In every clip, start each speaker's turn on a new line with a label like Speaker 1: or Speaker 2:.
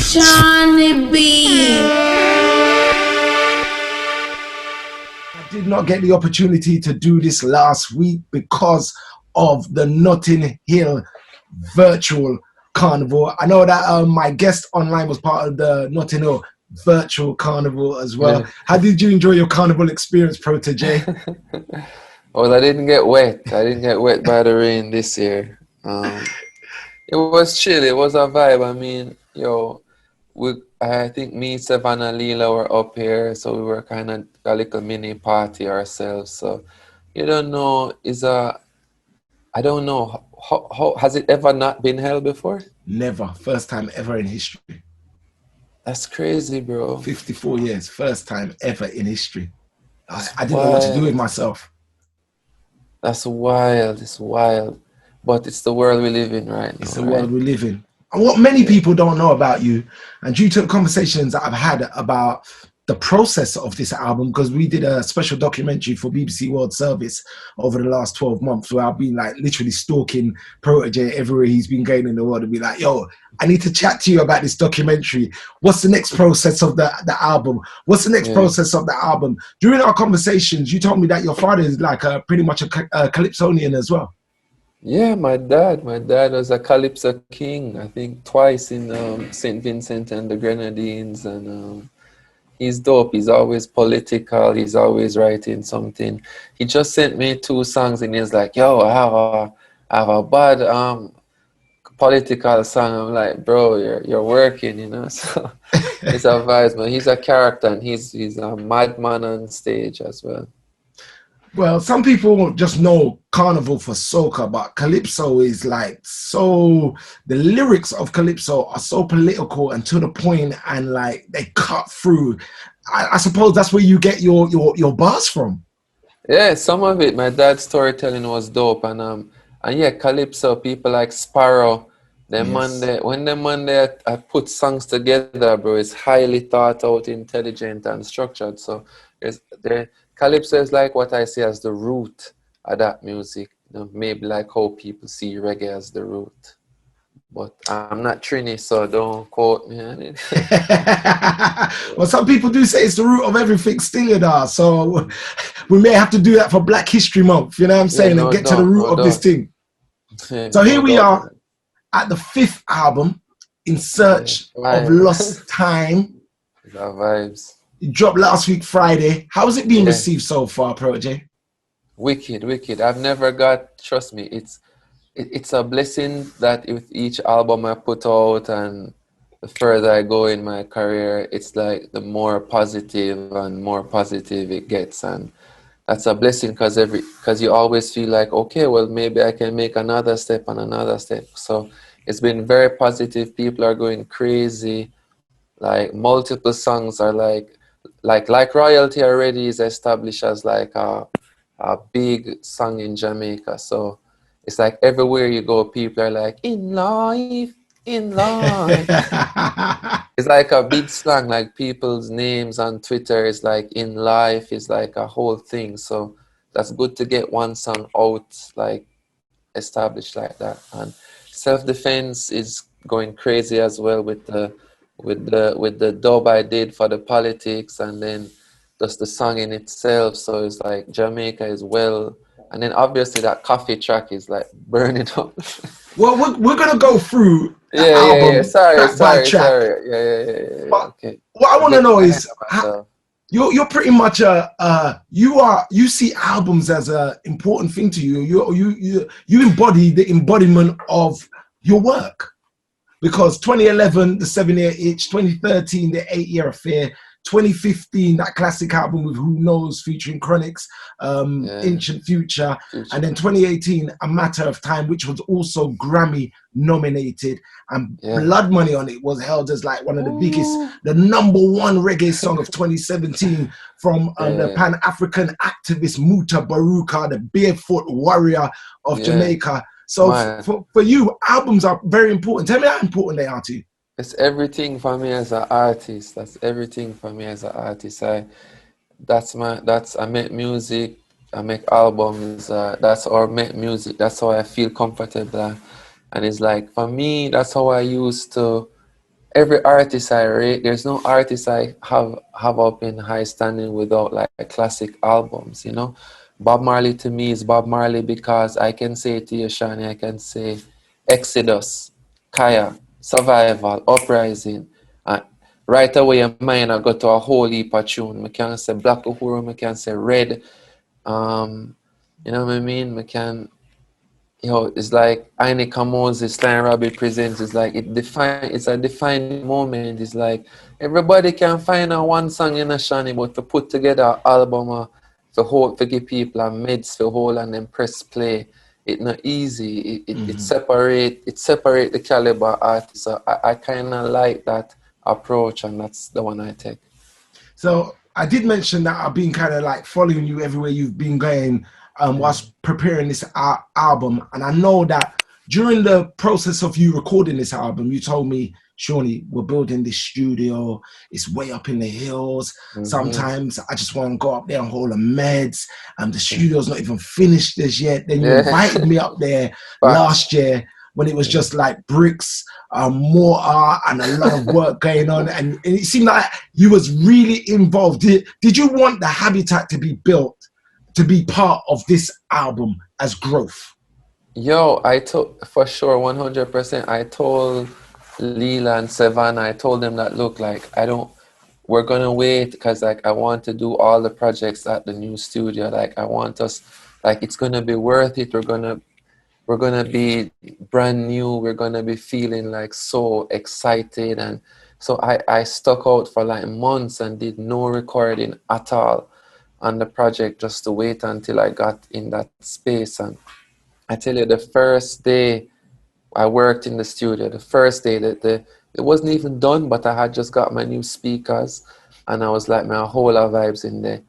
Speaker 1: Johnny B.
Speaker 2: I did not get the opportunity to do this last week because of the Notting Hill virtual carnival. I know that my guest online was part of the Notting Hill virtual carnival as well. How did you enjoy your carnival experience, Protoje?
Speaker 3: Well, I didn't get wet. I didn't get wet by the rain this year. It was chill. It was a vibe. I mean, I think me, Savannah, Leela were up here, so we were kind of a little mini party ourselves. So you don't know I don't know how has it ever not been held before?
Speaker 2: Never. First time ever in history.
Speaker 3: That's crazy, bro.
Speaker 2: 54 years. First time ever in history. I didn't know what to do with myself.
Speaker 3: That's wild. It's wild. But it's the world we live in right now.
Speaker 2: It's the world we live in. And what many people don't know about you, and due to the conversations that I've had about the process of this album, because we did a special documentary for BBC World Service over the last 12 months where I've been like literally stalking Protoje everywhere he's been going in the world and be like, yo, I need to chat to you about this documentary. What's the next process of the album? What's the next process of the album? During our conversations, you told me that your father is like pretty much a Calypsonian as well.
Speaker 3: Yeah, my dad was a Calypso king, I think twice in St. Vincent and the Grenadines, and he's dope. He's always political. He's always writing something. He just sent me 2 songs and he's like, yo, I have a bad political song. I'm like, bro, you're working, you know. So it's a vibe, man. He's a character and he's a madman on stage as well.
Speaker 2: Well, some people just know Carnival for soca, but Calypso is like the lyrics of Calypso are so political and to the point, and like they cut through. I suppose that's where you get your bars from.
Speaker 3: Yeah, some of it. My dad's storytelling was dope, and yeah, Calypso, people like Sparrow, I put songs together, bro, it's highly thought out, intelligent, and structured. So Calypso is like what I see as the root of that music. You know, maybe like how people see reggae as the root. But I'm not Trini, so don't quote me on it.
Speaker 2: Well, some people do say it's the root of everything still, you know, so we may have to do that for Black History Month, you know what I'm saying, and get to the root of this thing. So here we are at the 5th album, In Search of Lost Time.
Speaker 3: The vibes.
Speaker 2: It dropped last week, Friday. How has it been received so far, Protoje?
Speaker 3: Wicked. I've never got, trust me, it's a blessing that with each album I put out and the further I go in my career, it's like the more positive it gets. And that's a blessing because you always feel like, okay, well, maybe I can make another step and another step. So it's been very positive. People are going crazy. Like multiple songs are like Royalty already is established as like a big song in Jamaica. So it's like everywhere you go, people are like, in life. It's like a big slang, like people's names on Twitter is like in life is like a whole thing. So that's good to get one song out, like established like that. And Self-Defense is going crazy as well with the dub I did for the politics, and then just the song in itself. So it's like Jamaica is well, and then obviously that Coffee track is like burning up.
Speaker 2: Well, we're gonna go through the
Speaker 3: album
Speaker 2: track by track.
Speaker 3: Yeah. Okay.
Speaker 2: What I want to know is you're pretty much you see albums as a important thing to you. You embody the embodiment of your work. Because 2011, the 7-year itch, 2013, the 8-year affair, 2015, that classic album with Who Knows featuring Chronics, Ancient Future, and then 2018, A Matter of Time, which was also Grammy nominated, and Blood Money on it was held as like one of the biggest, the #1 reggae song of 2017 from the Pan-African activist Muta Baruka, the barefoot warrior of Jamaica. So for you, albums are very important. Tell me how important they are to you.
Speaker 3: It's everything for me as an artist. That's everything for me as an artist. I make music, I make albums. That's how I make music. That's how I feel comfortable. And it's like, for me, that's how I used to every artist I rate, there's no artist I have up in high standing without like classic albums, you know. Bob Marley to me is Bob Marley because I can say to you, Shani, I can say Exodus, Kaya, Survival, Uprising. Uh, right away your mind I go to a whole heap of tune. I can say Black Uhuru, I can say Red. Um, you know what I mean? I can, it's like Ainika Moses, Sly Robbie presents. It's like it's a defining moment. It's like everybody can find a one song in a Shani, but to put together an album for give people a meds for whole and then press play, it's not easy. It separate the caliber artists. So I kind of like that approach, and that's the one I take.
Speaker 2: So I did mention that I've been kind of like following you everywhere you've been going whilst preparing this album. And I know that during the process of you recording this album, you told me, Shawnee, we're building this studio. It's way up in the hills. Sometimes I just want to go up there and hold a meds. The studio's not even finished as yet. Then you invited me up there last year when it was just like bricks, mortar, and a lot of work going on. And it seemed like you was really involved. Did you want the habitat to be built to be part of this album as growth?
Speaker 3: Yo, I told for sure 100%. I told Leela and Savannah, I told them that look, like we're gonna wait because like I want to do all the projects at the new studio. Like I want us, like it's gonna be worth it. We're gonna be brand new. We're gonna be feeling like so excited, and so I stuck out for like months and did no recording at all on the project just to wait until I got in that space. And I tell you, the first day I worked in the studio, the first day that it wasn't even done, but I had just got my new speakers, and I was like my whole lot of vibes in there.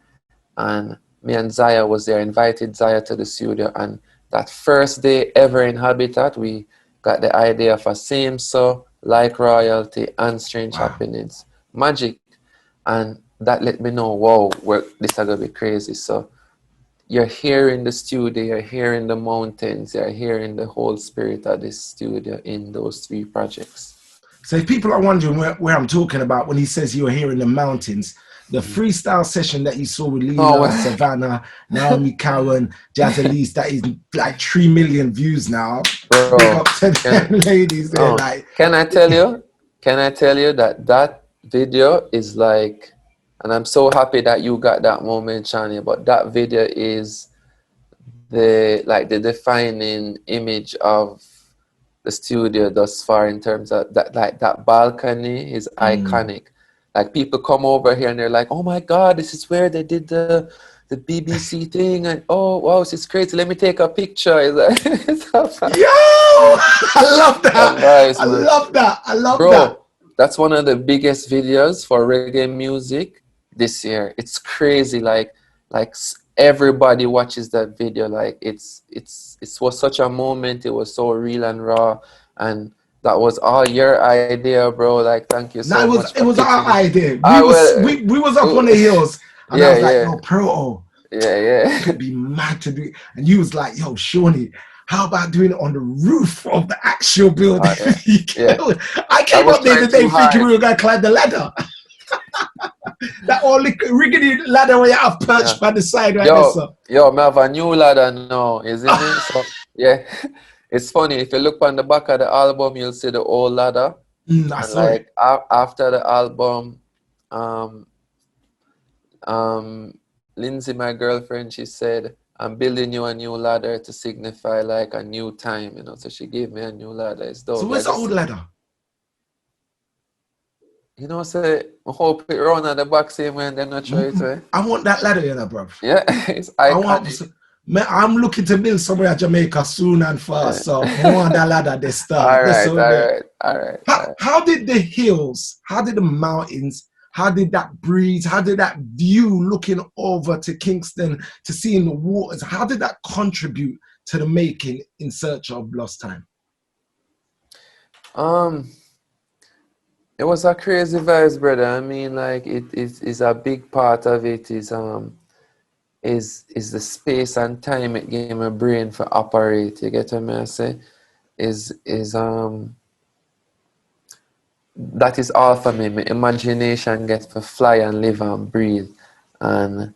Speaker 3: And me and Zaya was there, invited Zaya to the studio, and that first day ever in Habitat, we got the idea for Same So, Like Royalty, and Strange Happenings. Magic. And that let me know, whoa, this is going to be crazy. So you're hearing the studio, you're hearing the mountains, you're hearing the whole spirit of this studio in those 3 projects.
Speaker 2: So if people are wondering where I'm talking about when he says you're hearing the mountains, the freestyle session that you saw with Leela, Savannah, Naomi Cowan, Jazz Elise, that is like 3 million views now.
Speaker 3: Bro,
Speaker 2: big up to them ladies. They're like,
Speaker 3: can I tell you that video is like, and I'm so happy that you got that moment, Shani, but that video is the defining image of the studio thus far in terms of that. Like that balcony is iconic. Like people come over here and they're like, oh my God, this is where they did the BBC thing, and oh wow, this is crazy, let me take a picture. Yo,
Speaker 2: I love that. I love that. I love that.
Speaker 3: That's one of the biggest videos for reggae music this year. It's crazy. Like everybody watches that video. Like it was such a moment. It was so real and raw, and that was all your idea, bro. Like, thank you so much.
Speaker 2: It was our idea. We was up on the hills, and I was like, yo, Proto.
Speaker 3: Yeah.
Speaker 2: It could be mad to do it. And you was like, yo, Shawnee, how about doing it on the roof of the actual building? I came up there the day thinking we were going to climb the ladder. That old rickety ladder where you have perched by the side right there. So.
Speaker 3: Yo, I have a new ladder now, isn't it? So, yeah. It's funny, if you look on the back of the album, you'll see the old ladder.
Speaker 2: I saw it.
Speaker 3: After the album, Lindsay, my girlfriend, she said, I'm building you a new ladder to signify like a new time, you know. So she gave me a new ladder. It's dope.
Speaker 2: So where's the old ladder?
Speaker 3: You know, say, I hope it run at the back same way and they're not sure it's way.
Speaker 2: I want that ladder, you know, bro.
Speaker 3: Yeah, it's iconic.
Speaker 2: I'm looking to build somewhere in Jamaica soon and fast, so I want that ladder this start.
Speaker 3: All right.
Speaker 2: How did the hills, how did the mountains, how did that breeze, how did that view looking over to Kingston, to seeing the waters, how did that contribute to the making In Search of Lost Time?
Speaker 3: It was a crazy vibes, brother. I mean, like it is a big part of it is the space and time it gave my brain for operate. You get what I say? Is that is all for me. My imagination gets to fly and live and breathe. And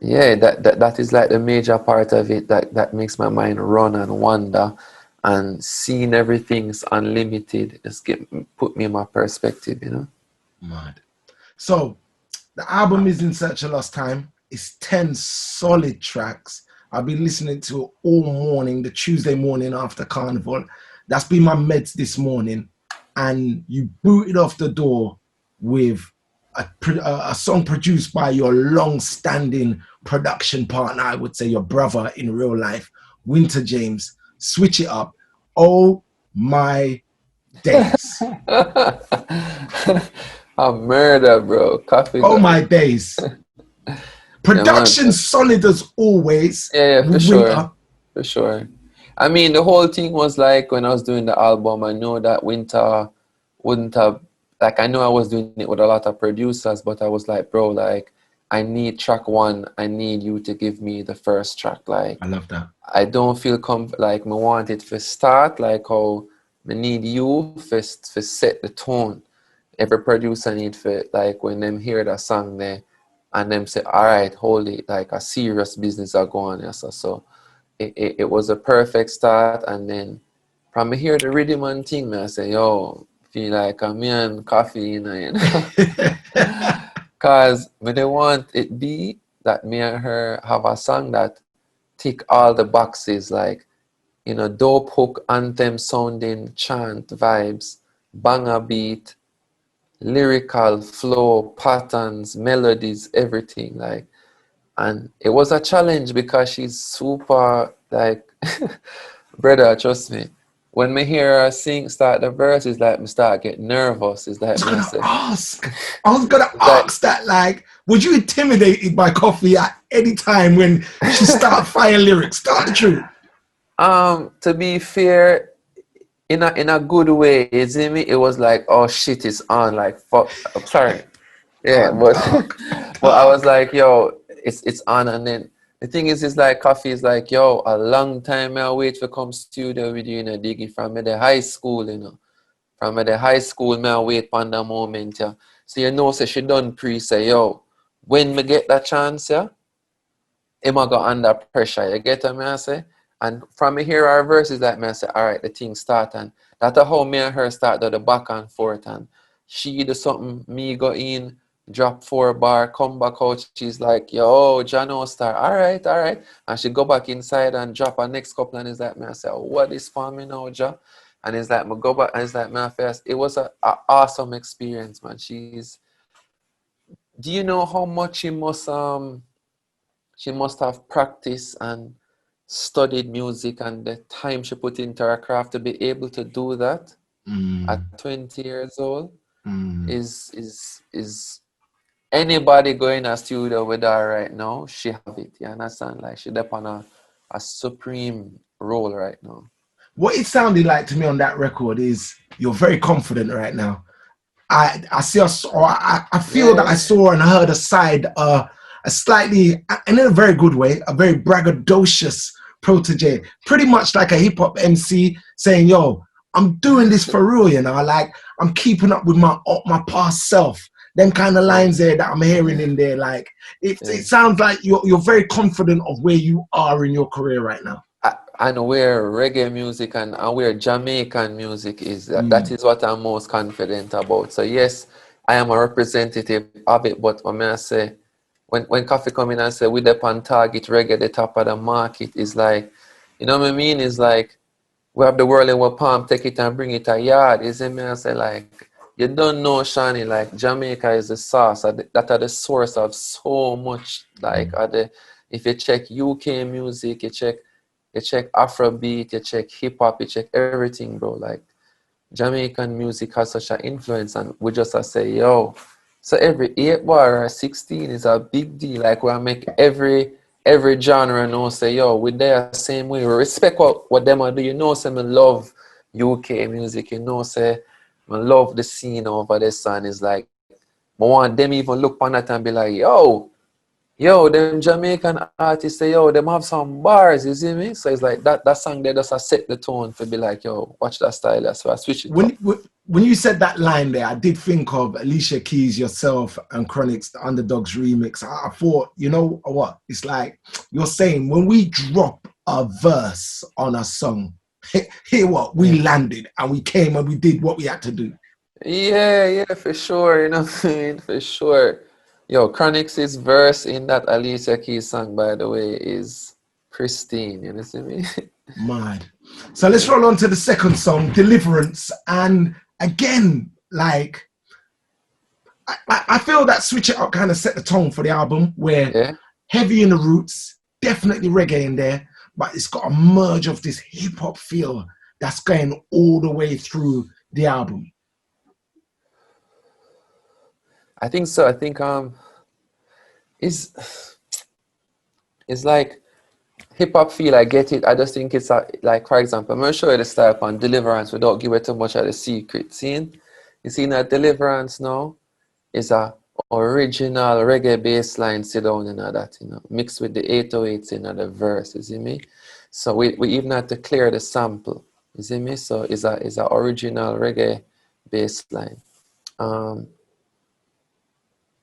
Speaker 3: yeah, that is like the major part of it that makes my mind run and wander, and seeing everything's unlimited just put me in my perspective, you know.
Speaker 2: Mad. So the album is In Search of Lost Time. It's 10 solid tracks. I've been listening to it all morning, the Tuesday morning after Carnival. That's been my meds this morning. And you booted off the door with a song produced by your long-standing production partner, I would say your brother in real life, Winter James. Switch It Up. Oh my days.
Speaker 3: A murder, bro. Coffee
Speaker 2: Oh
Speaker 3: got
Speaker 2: my
Speaker 3: it.
Speaker 2: days.
Speaker 3: Yeah, man.
Speaker 2: Production solid as always
Speaker 3: Yeah, for
Speaker 2: with
Speaker 3: sure.
Speaker 2: Winter.
Speaker 3: For sure. I mean, the whole thing was like when I was doing the album, I know that Winter wouldn't have, like, I know I was doing it with a lot of producers, but I was like, bro, like, I need track one. I need you to give me the first track. Like,
Speaker 2: I love that.
Speaker 3: I don't feel like, me want it to start, like, how me need you for set the tone. Every producer need for, like, when them hear that song there, and them say, all right, hold it, like, a serious business are going on. So it was a perfect start. And then from me hear the rhythm and thing, man, I say, yo, feel like I'm me and coffee, you know. Cause me they want it be that me and her have a song that tick all the boxes, like, you know, dope hook, anthem sounding, chant vibes, banger beat, lyrical flow, patterns, melodies, everything. Like, and it was a challenge because she's super, like, brother, trust me. When me hear her sing, start the verse, it's like me start get nervous. It's like me I say,
Speaker 2: I was gonna
Speaker 3: it's like,
Speaker 2: ask that, like, would you intimidated by Coffee at any time when she start fire lyrics? Start the truth.
Speaker 3: to be fair, in a good way, you see me? It was like, oh shit, it's on. Like, fuck. I'm sorry. Yeah, but
Speaker 2: Dark,
Speaker 3: but I was
Speaker 2: dark.
Speaker 3: like, yo, it's on. And then the thing is like coffee is like, yo, a long time I wait for come studio with you, you know, Diggy, from the high school, you know. From the high school, me I wait for the moment, yeah. So you know, so she done pre say, yo, when me get that chance, yeah, am I go under pressure? You get what me I say? And from me hear our verses that me I say, all right, the thing start, and that's how me and her start the back and forth, and she do something, me go in, drop 4 bar, come back out, she's like, yo, Jano star, all right. And she go back inside and drop her next couple, and it's like me I say, what is for me now, Ja? And it's like me go back and it's like me I first. It was a awesome experience, man. Do you know how much she must have practiced and studied music, and the time she put into her craft to be able to do that
Speaker 2: Mm,
Speaker 3: at 20 years old
Speaker 2: mm.
Speaker 3: is anybody going a studio with her right now, she have it. You understand? Like she up on a supreme role right now.
Speaker 2: What it sounded like to me on that record is you're very confident right now. I see us, or I feel that I
Speaker 3: Yeah,
Speaker 2: saw and heard a side, a slightly, and in a very good way, a very braggadocious Protoje, pretty much like a hip hop MC saying, "Yo, I'm doing this for real," you know, like I'm keeping up with my past self. Them kind of
Speaker 3: yeah,
Speaker 2: lines there that I'm hearing in there, like
Speaker 3: yeah.
Speaker 2: it sounds like you're very confident of where you are in your career right now.
Speaker 3: And where reggae music and where Jamaican music is, that
Speaker 2: Mm.
Speaker 3: is what I'm most confident about. So yes, I am a representative of it, but when I say when coffee come in and say we up on target reggae the top of the market is like, you know what I mean? It's like we have the world in our palm, take it and bring it a yard. Is it me? I say like you don't know, Shani, like Jamaica is the source that are the source of so much. Like
Speaker 2: Mm.
Speaker 3: are the if you check UK music, you check Afrobeat, you check hip hop, you check everything, bro. Like Jamaican music has such an influence, and we just say, yo. So every 8 bar or 16 is a big deal. Like we make every genre know say, yo, we there same way. We respect what them are do. You know, say me love UK music. You know, say me love the scene over there. Son is like, I want them even look on that and be like, yo, them Jamaican artists say, yo, them have some bars, you see me? So it's like that song there just a set the tone for be like, yo, watch that style. So I switch it
Speaker 2: when
Speaker 3: up.
Speaker 2: when you said that line there, I did think of Alicia Keys, yourself, and Chronix, the Underdogs remix. I thought, you know what? It's like you're saying when we drop a verse on a song, hear what? We landed and we came and we did what we had to do.
Speaker 3: Yeah, for sure. You know what I mean? For sure. Yo, Chronix's verse in that Alicia Keys song, by the way, is pristine. You know what I mean?
Speaker 2: Mad. So let's roll on to the second song, Deliverance. And again, like, I feel that Switch It Up kind of set the tone for the album, where heavy in the roots, definitely reggae in there, but it's got a merge of this hip hop feel that's going all the way through the album.
Speaker 3: I think so. I think it's like hip hop feel. I get it. I just think it's like, for example, I'm gonna show you the style on Deliverance without giving too much of the secret. You see that Deliverance now is a original reggae bass line sit down in that, you know, mixed with the 808s in the verse, you see me? So we even have to clear the sample, you see me? So it's a original reggae bass line.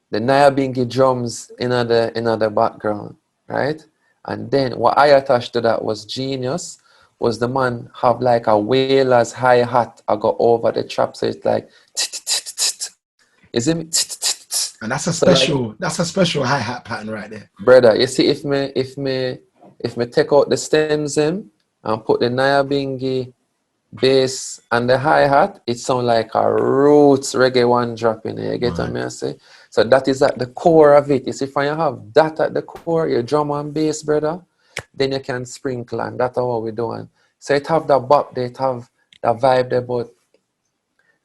Speaker 3: The Nyabingi drums in the background, right? And then what I attached to that was genius, was the man have like a whaler's hi-hat I got over the trap, so it's like, you see me?
Speaker 2: And that's a special, hi-hat pattern right there.
Speaker 3: Brother, you see, if me take out the stems and put the Nyabingi bass and the hi-hat, it sounds like a roots reggae one drop in there. You get what I say? So that is at the core of it. You see, if you have that at the core, your drum and bass, brother, then you can sprinkle, and that's what we're doing. So it have that bop, they have that vibe there, but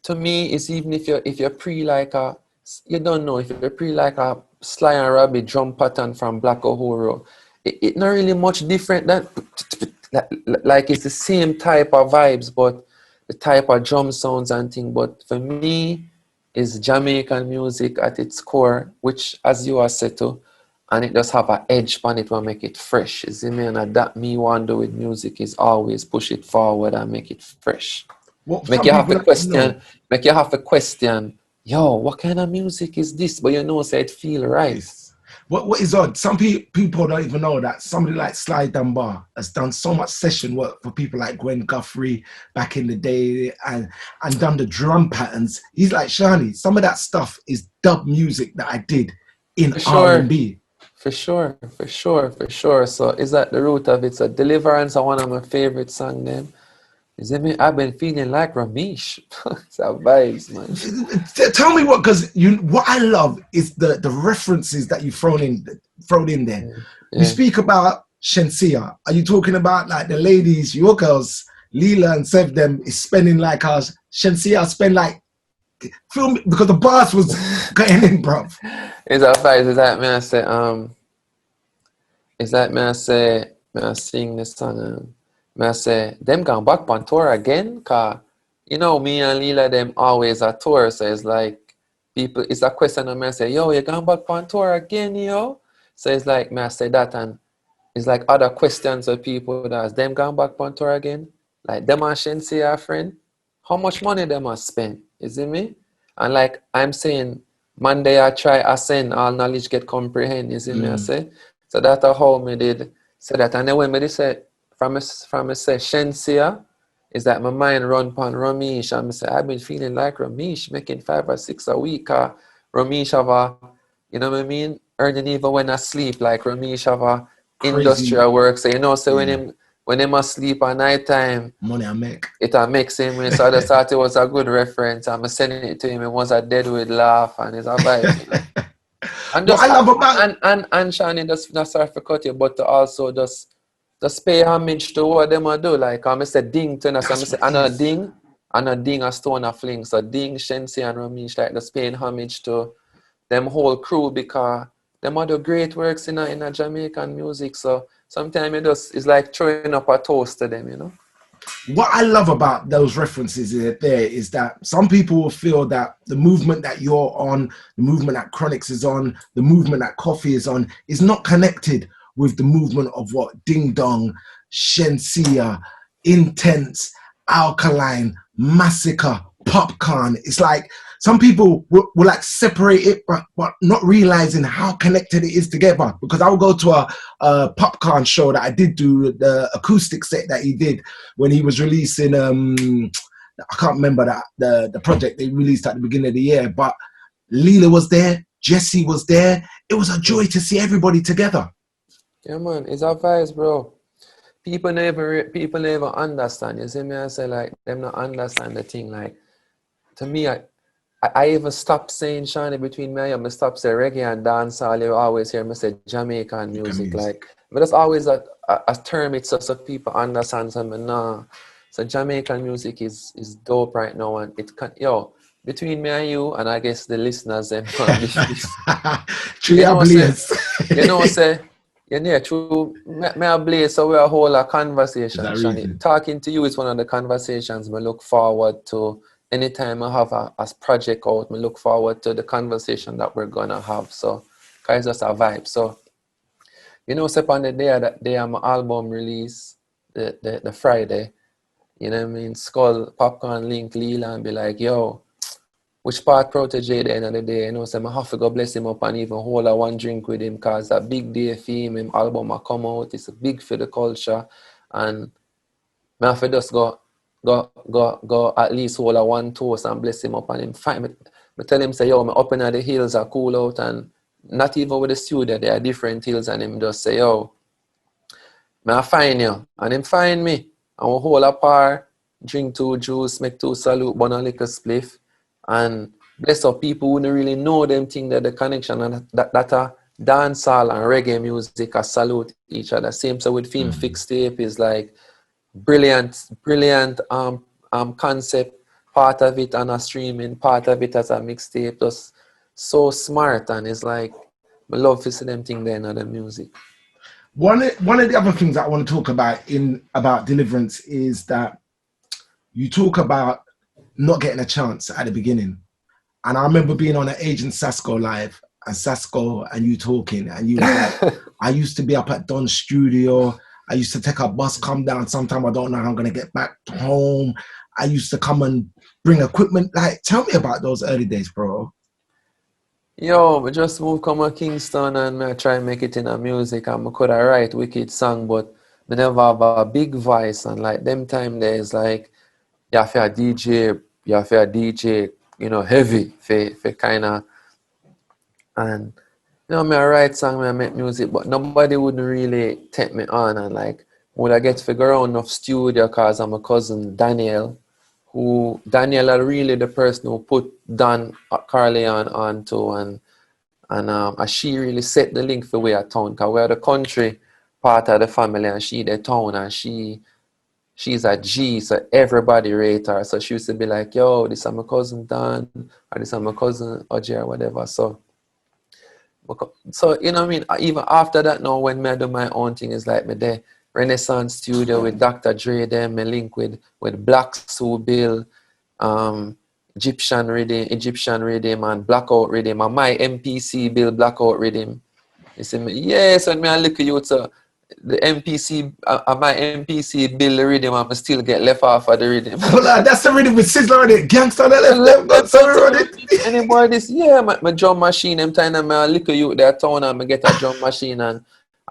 Speaker 3: to me, it's even if you're pre like a, you don't know, if you're pre like a Sly and Rabbit drum pattern from Black Uhuru, it not really much different than, like it's the same type of vibes, but the type of drum sounds and thing. But for me, is Jamaican music at its core, which, as you are said to, and it does have an edge on it will make it fresh. You see me? And that me want to do with music is always push it forward and make it fresh. Make you have to question, yo, what kind of music is this? But you know, say it feel right.
Speaker 2: What is odd? Some people don't even know that somebody like Sly Dunbar has done so much session work for people like Gwen Guthrie back in the day, and done the drum patterns. He's like, Shani, some of that stuff is dub music that I did in R&B.
Speaker 3: For sure. So is that the root of it? So Deliverance are one of my favorite songs then. Is it me? I've been feeling like Ramesh. It's a vibes, man.
Speaker 2: Tell me what, because what I love is the references that you've thrown in there. You speak about Shensia. Are you talking about like the ladies, your girls, Leela and Sev them is spending like us? Shensia spend like, feel me, because the bars was getting in, bruv.
Speaker 3: It's a vibes. It's like me I sing this song. I say, them gone back on tour again, cause you know me and Leela them always at tour, so it's like people, it's a question of me I say, yo, you gone back on tour again, yo? So it's like me I say that, and it's like other questions of people that them gone back on tour again, like them and Shensi our friend, how much money them must spend, you see me? And like I'm saying, Monday I try ascend, all knowledge get comprehend, you see me I say? So that's how me did say that, and then when me did say, from a say Shensia, is that my mind run upon Ramesh, and I say I've been feeling like Ramesh, making 5 or 6 a week. Ramesh have a, you know what I mean, earning even when I sleep. Like Ramesh have a industrial work, so you know, so when him asleep at night time,
Speaker 2: money I make.
Speaker 3: It makes him. So I just thought it was a good reference. I'm sending it to him, and once I dead with laugh, and it's a vibe. You know? And just,
Speaker 2: what I love about
Speaker 3: and Shani, just not sorry for cut you, but to also just pay homage to what them a do. Like I said, ding to us. I say, and a ding a stone a fling. So ding, Shensi and Ramesh, like just paying homage to them whole crew, because them are the great works in a Jamaican music. So sometimes it's like throwing up a toast to them, you know.
Speaker 2: What I love about those references there is that some people will feel that the movement that you're on, the movement that Chronix is on, the movement that Coffee is on, is not connected with the movement of what Ding Dong, Shensia, Intense, Alkaline, Massacre, popcorn. It's like some people will like separate it, but not realizing how connected it is together. Because I will go to a popcorn show that I did do, the acoustic set that he did when he was releasing. I can't remember that the project they released at the beginning of the year, but Leela was there, Jesse was there. It was a joy to see everybody together.
Speaker 3: Yeah, man, it's our vibes, bro. People never understand. You see me? I say like them not understand the thing. Like to me, I even stopped saying Shani between me and you. I stopped saying reggae and dancehall. You always hear me say Jamaican music. Like, but that's always a term. It's so people understand something. Nah. So Jamaican music is dope right now, and it can between me and you, and I guess the listeners them can be say true. Me a Blaze, so we a whole a conversation. Shani, talking to you is one of the conversations I look forward to. Anytime I have a project out, I look forward to the conversation that we're gonna have. So, guys, that's a vibe. So, step on the day of my album release, the Friday. You know what I mean? Skull, Popcorn, Link, Leela, and be like, yo, which part Protoje at the end of the day? So I have to go bless him up and even hold a one drink with him, because a big day for him album will come out. It's a big for the culture. And I have to just go at least hold a one toast and bless him up and him find me. I tell him, say, yo, me up in the hills are cool out, and not even with the studio, there are different hills, and him just say, yo, I find you, and him find me. And we hold a par, drink 2 juice, make 2 salute, burn a little spliff, and bless up people who don't really know them thing that the connection and that are dancehall and reggae music are salute each other. Same so with film fix tape is like brilliant concept, part of it on a streaming, part of it as a mixtape, just so smart, and it's like I love to see them thing there in the music.
Speaker 2: One of the other things that I want to talk about Deliverance is that you talk about not getting a chance at the beginning. And I remember being on an Agent Sasko live, and Sasko and you talking, and you was like, I used to be up at Don's studio. I used to take a bus, come down. Sometime I don't know how I'm going to get back home. I used to come and bring equipment. Like, tell me about those early days, bro.
Speaker 3: Yo, I just moved come to Kingston, and I try and make it in a music, and I could write wicked song, but I never have a big voice. And like them time days, like you have a DJ, heavy for kind of, and me I write song, me I make music, but nobody would really take me on, and like would I get figure out enough studio, cause I'm a cousin Daniel are really the person who put Don Carly on to, and she really set the link for we at town, because we're the country part of the family, and she the town, and she's a G, so everybody rate her. So she used to be like, yo, this is my cousin Don, or this is my cousin Oji, or whatever. So you know what I mean? Even after that now, when I do my own thing, it's like me there Renaissance Studio with Dr. Dre, them me link with Black Sue Bill, Egyptian Rhythm and Blackout Rhythm, and my MPC Bill Blackout Rhythm. You see me? Yes, and me I look at you, so the MPC, my MPC Bill the rhythm, I still get left off of the rhythm.
Speaker 2: But that's the rhythm with Sizzler on it, Gangsta left on it.
Speaker 3: Anybody this, yeah, my drum machine, them time I look at you there town, and I get a drum machine, and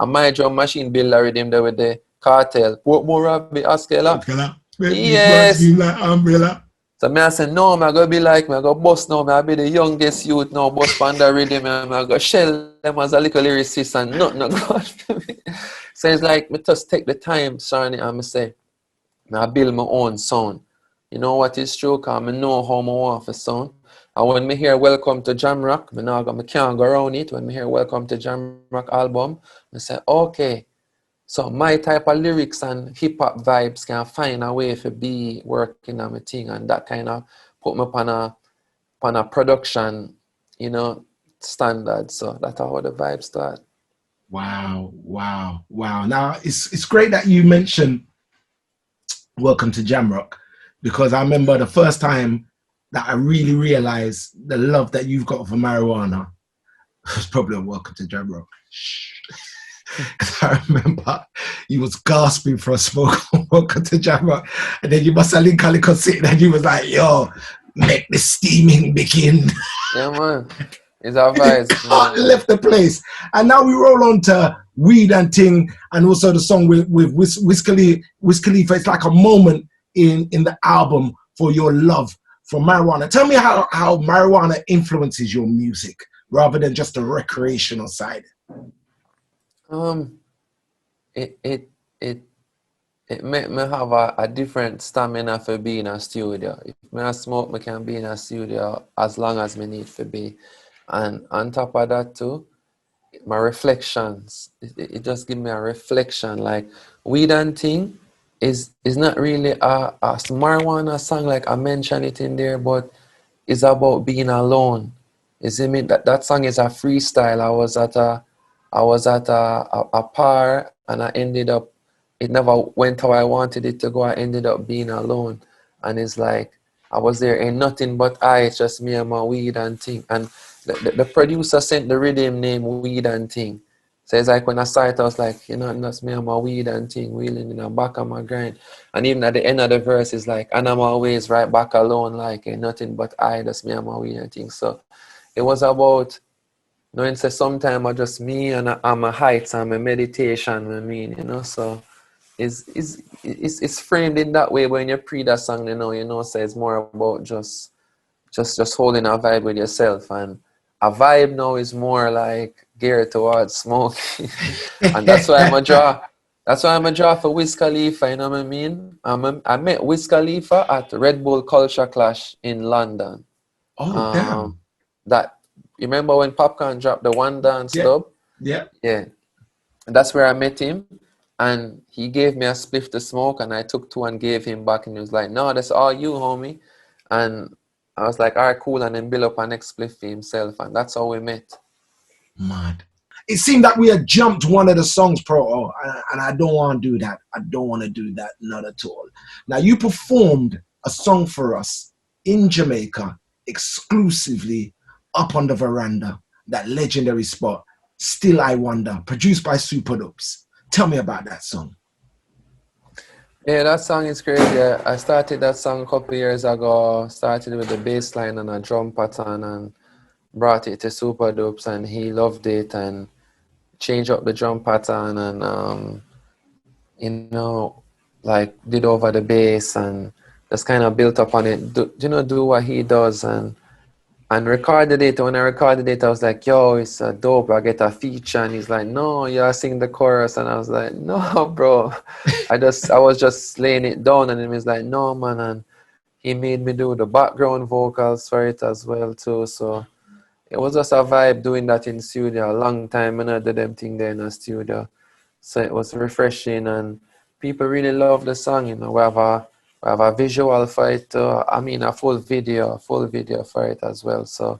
Speaker 3: my drum machine Bill the rhythm there with the Cartel. More Rabbi Askela. Yes.
Speaker 2: Like umbrella.
Speaker 3: So I say, no, I go be like, I go bust now, I be the youngest youth now, bust panda rhythm, I go shell them as a little lyricist, and nothing go for me. So it's like, me just take the time, Shani, and I say, I build my own sound. You know what is true, because I know how I want for sound. And when me hear Welcome to Jamrock, I can't go around it. When me hear Welcome to Jamrock album, I say, okay, so my type of lyrics and hip-hop vibes can find a way to be working on my thing, and that kind of put me upon a production, standard. So that's how the vibes start.
Speaker 2: Wow. Now, it's great that you mentioned Welcome to Jamrock, because I remember the first time that I really realized the love that you've got for marijuana was probably on Welcome to Jamrock. Because I remember you was gasping for a smoke on Welcome to Jamrock, and then you must have Link sitting, and you was like, yo, make the steaming begin.
Speaker 3: Yeah, man. It's our vibes,
Speaker 2: Can't
Speaker 3: man.
Speaker 2: left the place. And now we roll on to Weed and Ting, and also the song with Wiz Khalifa. It's like a moment in the album for your love for marijuana. Tell me how marijuana influences your music rather than just the recreational side.
Speaker 3: Um, it it it it make me have a different stamina for being in a studio. If me I smoke, me can be in a studio as long as me need to be. And on top of that too, my reflections. It just give me a reflection. Like Weed and Thing is not really a marijuana song like I mentioned it in there, but it's about being alone. You see me? That song is a freestyle. I was at a par and I ended up it never went how I wanted it to go. I ended up being alone. And it's like I was there ain't nothing but it's just me and my weed and thing. And the producer sent the rhythm name Weed and Thing. So it's like when I saw it, I was like, that's me and my weed and thing wheeling in the back of my grind. And even at the end of the verse, it's like, and I'm always right back alone, like ain't nothing but that's me and my weed and thing. So it was about knowing say sometime I just me and I'm a heights and my meditation, so it's framed in that way when you pre that song, so it's more about just holding a vibe with yourself, and a vibe now is more like geared towards smoke. And that's why I'm a draw for Wiz Khalifa, you know what I mean? I met Wiz Khalifa at Red Bull Culture Clash in London.
Speaker 2: Oh,
Speaker 3: um
Speaker 2: damn.
Speaker 3: that you remember when Popcorn dropped the One Dance
Speaker 2: Yeah,
Speaker 3: dub?
Speaker 2: yeah.
Speaker 3: Yeah, that's where I met him, and he gave me a spliff to smoke, and I took two and gave him back, and he was like, "No, that's all you, homie." And I was like, "All right, cool," and then build up an next spliff for himself, and that's how we met.
Speaker 2: Mad. It seemed that we had jumped one of the songs, Proto, and I don't want to do that. I don't want to do that, not at all. Now, you performed a song for us in Jamaica exclusively up on the veranda, that legendary spot, Still I Wonder, produced by Super Dubs. Tell me about that song.
Speaker 3: Yeah, that song is crazy. I started that song a couple years ago. Started with the bass line and a drum pattern, and brought it to Super Dupes, and he loved it and changed up the drum pattern, and like did over the bass and just kind of built up on it. Do what he does, and recorded it. When I recorded it, I was like, "Yo, it's dope. I get a feature." And he's like, "No, you sing the chorus." And I was like, "No, bro." I was just laying it down, and he was like, "No, man." And he made me do the background vocals for it as well too. So it was just a vibe doing that in studio. A long time and I did them thing there in the studio. So it was refreshing, and people really love the song. We have a visual for it. I mean, a full video for it as well. So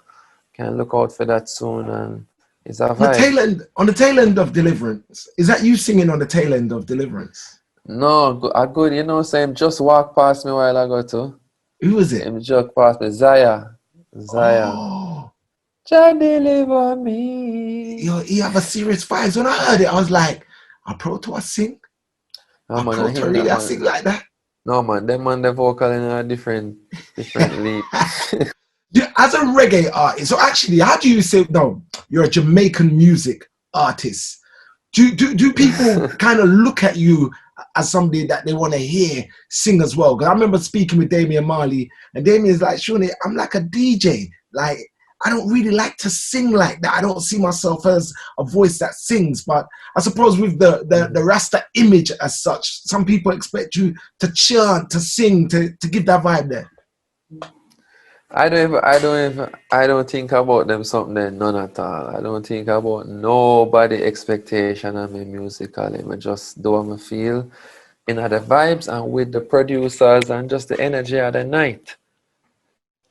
Speaker 3: can look out for that soon, and it's a vibe.
Speaker 2: On the tail end of Deliverance, is that you singing on the tail end of Deliverance?
Speaker 3: No, a good, so him just walked past me a while ago too.
Speaker 2: Who was it?
Speaker 3: Him just passed me. Zaya.
Speaker 2: Oh,
Speaker 3: Jah deliver me.
Speaker 2: yo, he have a serious vibes. When I heard it, I was like, a Proto sing?
Speaker 3: No
Speaker 2: A
Speaker 3: man, I
Speaker 2: Proto
Speaker 3: him that
Speaker 2: really sing
Speaker 3: man.
Speaker 2: like that?
Speaker 3: No man, them man the vocal in a different league.
Speaker 2: As a reggae artist, so actually, how do you say, no, you're a Jamaican music artist. Do people kind of look at you as somebody that they want to hear sing as well? Because I remember speaking with Damian Marley, and Damian's like, Shawnee, I'm like a DJ. Like, I don't really like to sing like that. I don't see myself as a voice that sings. But I suppose with the Rasta image as such, some people expect you to chant, to sing, to give that vibe there.
Speaker 3: I don't think about them something then, none at all. I don't think about nobody expectation of me musically. I just do what I feel in the vibes and with the producers and just the energy of the night.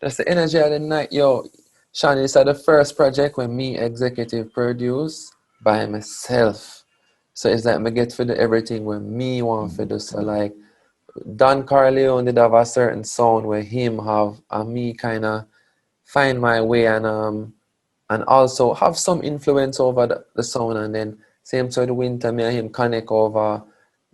Speaker 3: Just the energy of the night, yo. Sean, this is the first project when me executive produce by myself. So it's like me get for the everything when me want to do. So like Don Carleone did have a certain sound where him have and me kind of find my way and also have some influence over the sound, and then same to the winter me and him connect over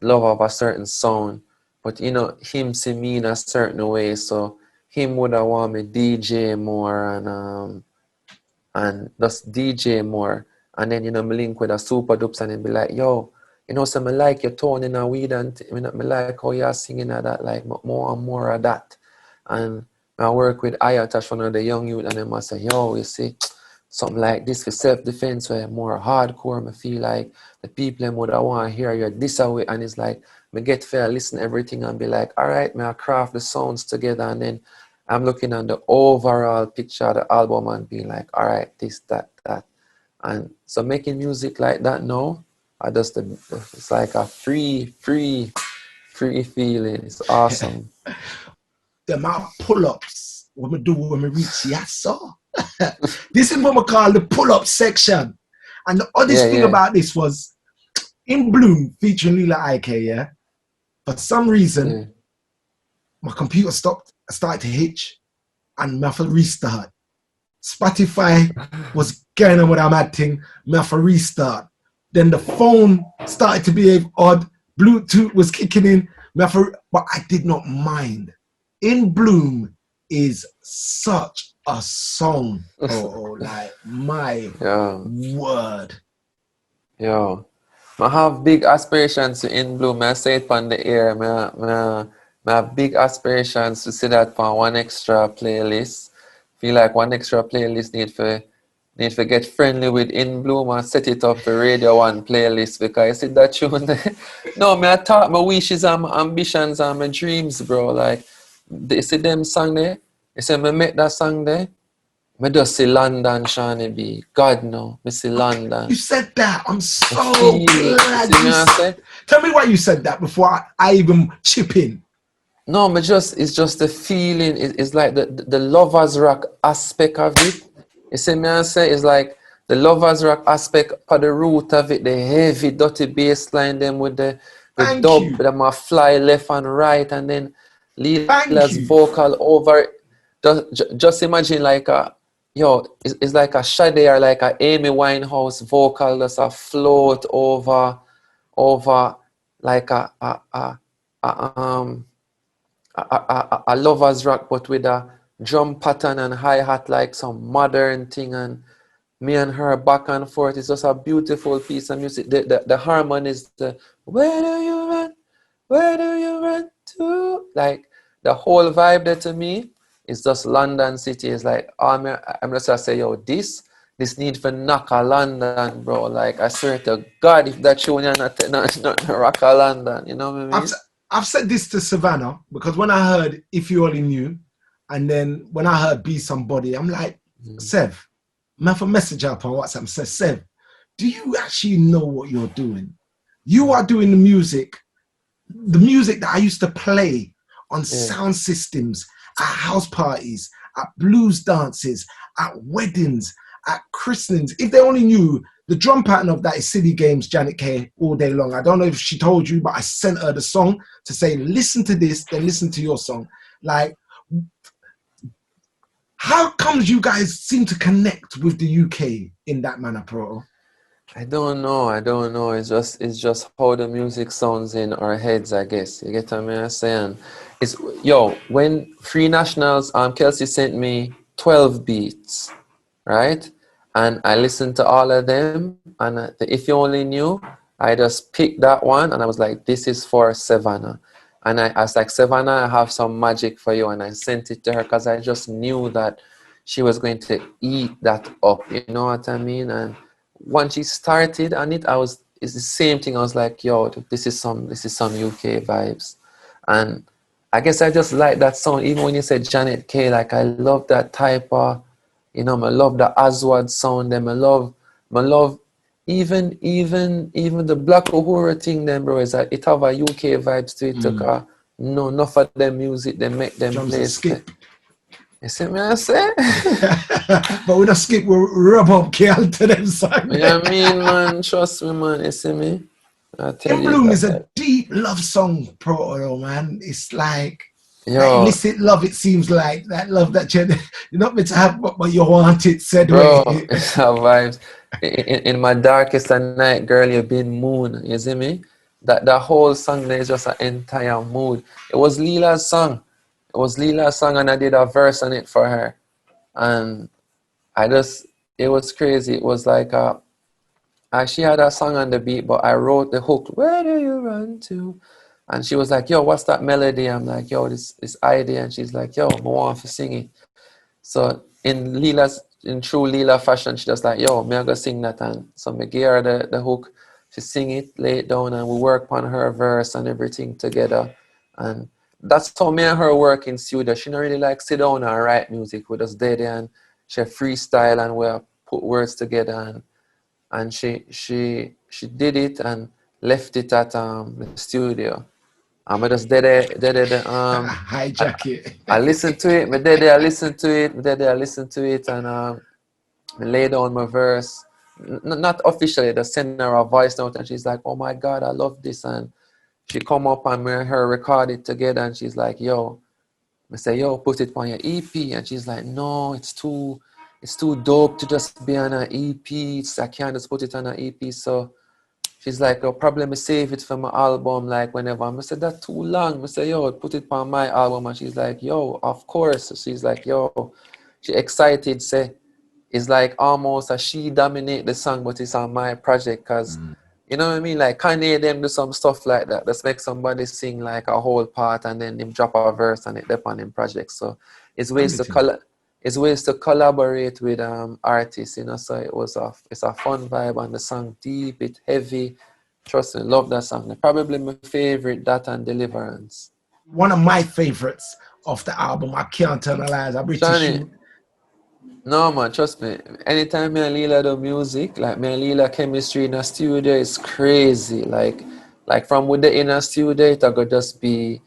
Speaker 3: love of a certain sound, but him see me in a certain way, so him would have want me DJ more and just DJ more. And then, me link with a super dupes and then be like, yo, so me like your tone in a weed and me like how you're singing at that, like more and more of that. And I work with Ayatash, one of the young youth, and then I say, yo, you see, something like this for self-defense where more hardcore, me feel like the people them would want to hear you this away. And it's like, me get fair, listen to everything and be like, all right, me I craft the sounds together and then I'm looking at the overall picture of the album and being like, all right, this, that. And so making music like that now, it's like a free feeling. It's awesome.
Speaker 2: The amount of pull-ups when we do when we reach Yasso. This is what we call the pull-up section. And the oddest thing about this was In Bloom featuring Lila IK, yeah. For some reason, my computer started to hitch and I have to restart. Spotify was going on with that mad thing, I have to restart. Then the phone started to behave odd, Bluetooth was kicking in, but I did not mind. In Bloom is such a song. Like my word.
Speaker 3: Yeah. I have big aspirations to In Bloom. I say it on the air. I have big aspirations to see that on one extra playlist. Feel like one extra playlist need to get friendly with In Bloom and set it up for Radio 1 playlist because you see that tune there. No, I thought my wishes and my ambitions and my dreams, bro. Like, you see them song there? You see me make that song there? I just see London, Shawnee B. God no, I see London.
Speaker 2: You said that. I'm so glad you said. Tell me why you said that before I even chip in.
Speaker 3: No, it's just the feeling. It's like the Lovers Rock aspect of it. You see me I say? It's like the Lovers Rock aspect for the root of it, the heavy, dirty bass line, them with the dub, them a fly left and right, and then Lila's vocal over it. Just imagine like it's like a Sade or like a Amy Winehouse vocal that's a float over like a Lovers Rock, but with a drum pattern and hi-hat like some modern thing, and me and her back and forth. It's just a beautiful piece of music. The harmony is where do you run to? Like the whole vibe there to me is just London City. It's like I'm just gonna say, yo, this need for knock a London, bro. Like I swear to God, if that tune you're not rock a London, you know what I mean?
Speaker 2: I've said this to Savannah because when I heard If You Only Knew, and then when I heard Be Somebody, I'm like, Sev, I have a message up on WhatsApp and says, Sev, do you actually know what you're doing? You are doing the music that I used to play on sound systems, at house parties, at blues dances, at weddings, at christenings. If they only knew, the drum pattern of that is City Games, Janet Kay, all day long. I don't know if she told you, but I sent her the song to say, listen to this, then listen to your song. Like, how comes you guys seem to connect with the UK in that manner, Proto?
Speaker 3: I don't know. It's just how the music sounds in our heads, I guess. You get what I'm saying? When Free Nationals, Kelsey sent me 12 beats, right? And I listened to all of them, and If You Only Knew, I just picked that one, and I was like, this is for Savannah. And I was like, Savannah, I have some magic for you, and I sent it to her because I just knew that she was going to eat that up, you know what I mean? And once she started on it, it's the same thing. I was like, yo, this is some UK vibes. And I guess I just like that sound. Even when you said Janet Kay, like I love that type of, I love the Aswad sound. Them I love even the Black Uhura thing. Them bro, is that it have a UK vibes to it. Took enough of them music. They make them play skip. You see me I say?
Speaker 2: But we don't skip. We rub up Kial to them songs.
Speaker 3: Yeah, I mean, man, trust me, man. You see me?
Speaker 2: In Bloom is a deep love song, Proto, man. It's like that illicit love. It seems like that love that you're not meant to have, but you want it. Said
Speaker 3: bro,
Speaker 2: way.
Speaker 3: it's our vibes. In my darkest of night, girl, you've been moon. You see me? That whole song there is just an entire mood. It was Lila's song. It was Leela's song, and I did a verse on it for her. And it was crazy. It was like she had a song on the beat, but I wrote the hook, "Where do you run to?" And she was like, "Yo, what's that melody?" I'm like, "Yo, this idea." And she's like, "Yo, I want to sing it." So in true Leela fashion, she just like, "Yo, me I go sing that." And so me give her the hook, she sing it, lay it down, and we work on her verse and everything together. And that's how me and her work in studio. She don't really like sit down and write music. We just there and she freestyle and we put words together, and she did it and left it at the studio. I just
Speaker 2: Hijack
Speaker 3: I listened to it, I listened to it, I listened to it, and I laid down my verse. Not officially, just send her a voice note, and she's like, "Oh my God, I love this." And she come up and me and her record it together, and she's like, "Yo," I say, "Yo, put it on your EP," and she's like, "No, it's too dope to just be on an EP. I can't just put it on an EP." So she's like, "Oh, probably me save it for my album, like whenever." I said, "That's too long." I say, "Yo, put it on my album." And she's like, "Yo, of course." So she's like, "Yo," she excited, say, it's like almost a she dominate the song, but it's on my project, because you know what I mean? Like Kanye them do some stuff like that. Just make somebody sing like a whole part and then him drop a verse and it dep on him project. So it's ways to it's ways to collaborate with artists, you know. So it's a fun vibe, and the song deep, it heavy. Trust me, love that song. Probably my favorite, that and Deliverance.
Speaker 2: One of my favorites of the album, I Can't Tell the Lies. I British
Speaker 3: Johnny,
Speaker 2: you.
Speaker 3: no man, trust me. Anytime me and Leela do music, like me and Leela chemistry in a studio is crazy. Like from with the inner studio, it could just be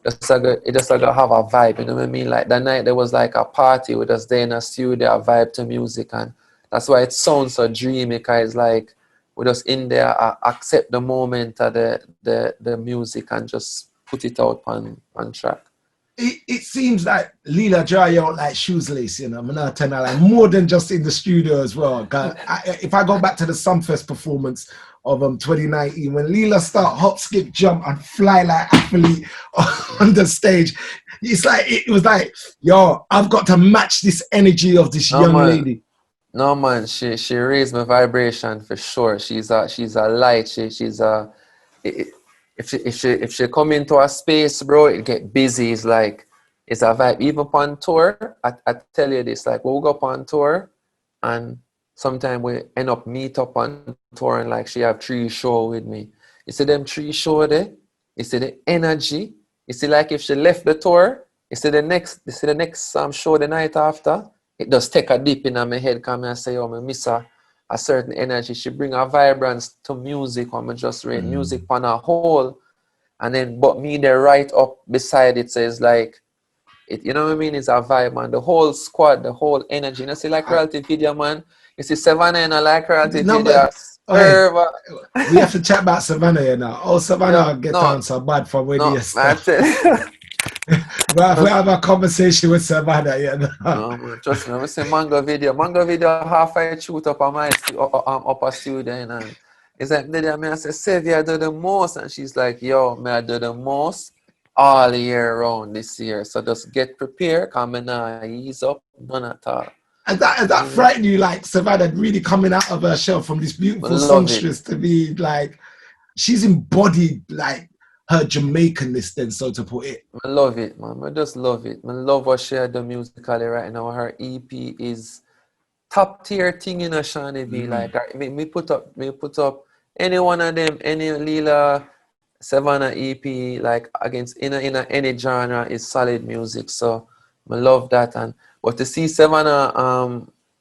Speaker 3: it just like have a vibe, you know what I mean? Like that night there was like a party with us there in a studio, a vibe to music, and that's why it sounds so dreamy, because it's like we're just in there, accept the moment of the music and just put it out on track.
Speaker 2: It seems like Leela dry out like shoes lace, you know. I'm not telling her, like more than just in the studio as well. If I go back to the Sumfest performance of 2019, when Leela start hop, skip, jump, and fly like athlete on the stage, it was like, yo, I've got to match this energy of this
Speaker 3: No
Speaker 2: young
Speaker 3: man,
Speaker 2: lady.
Speaker 3: no man, she raised my vibration for sure. She's a light. She's a i- if she come into a space, bro, it get busy. It's like it's a vibe. Even upon tour, I tell you this, like we'll go up on tour, and sometimes we end up meet up on tour, and like she have 3 show with me. You see them 3 show there? You see the energy? You see, like if she left the tour, you see the next show the night after, it does take a dip in my head, come and say, "Oh, me miss a certain energy." She bring a vibrance to music, or me just rate music on a whole. And then but me there right up beside it says like it, you know what I mean? It's a vibe, man. The whole squad, the whole energy. You know, see like reality video, man. You see Savannah and I like reality
Speaker 2: No,
Speaker 3: video.
Speaker 2: but okay,
Speaker 3: Serve.
Speaker 2: we have to chat about Savannah here now. Oh,
Speaker 3: Yeah,
Speaker 2: Savannah get
Speaker 3: no,
Speaker 2: on so bad from where you
Speaker 3: no, man.
Speaker 2: start. We have a conversation with Savannah, you know.
Speaker 3: No, man, trust me. I'm say Mango video. Mango video half I shoot up on my up a studio, and it's like I say, Savia, I do the most, and she's like, "Yo, may I do the most all year round this year. So just get prepared, come and ease up, none at all."
Speaker 2: Has that frightened you, like Savannah really coming out of her shell from this
Speaker 3: I
Speaker 2: beautiful
Speaker 3: love it.
Speaker 2: songstress to be like, she's embodied like her Jamaicanness, then, so to put it.
Speaker 3: I love it, man. I just love it. I love what she had done musically right now. Her EP is top tier thing in a Shawnee B. Like me put up any one of them, any Leela Savannah EP, like against in a any genre is solid music. So I love that. And but to see Savannah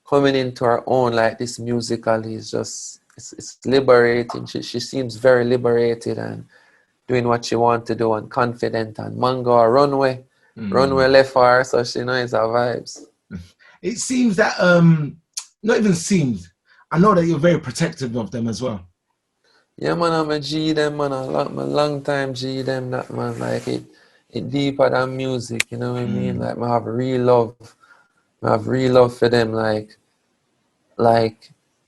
Speaker 3: coming into her own like this musically is just it's liberating. She seems very liberated and doing what she want to do and confident, and Mango or runway left for her, so she knows her vibes.
Speaker 2: It seems that not even seems. I know that you're very protective of them as well.
Speaker 3: Yeah, man, I'm a G them, man. I'm a long time G them, that man. Like it deeper than music, you know what I mean? Like I have real love for them. Like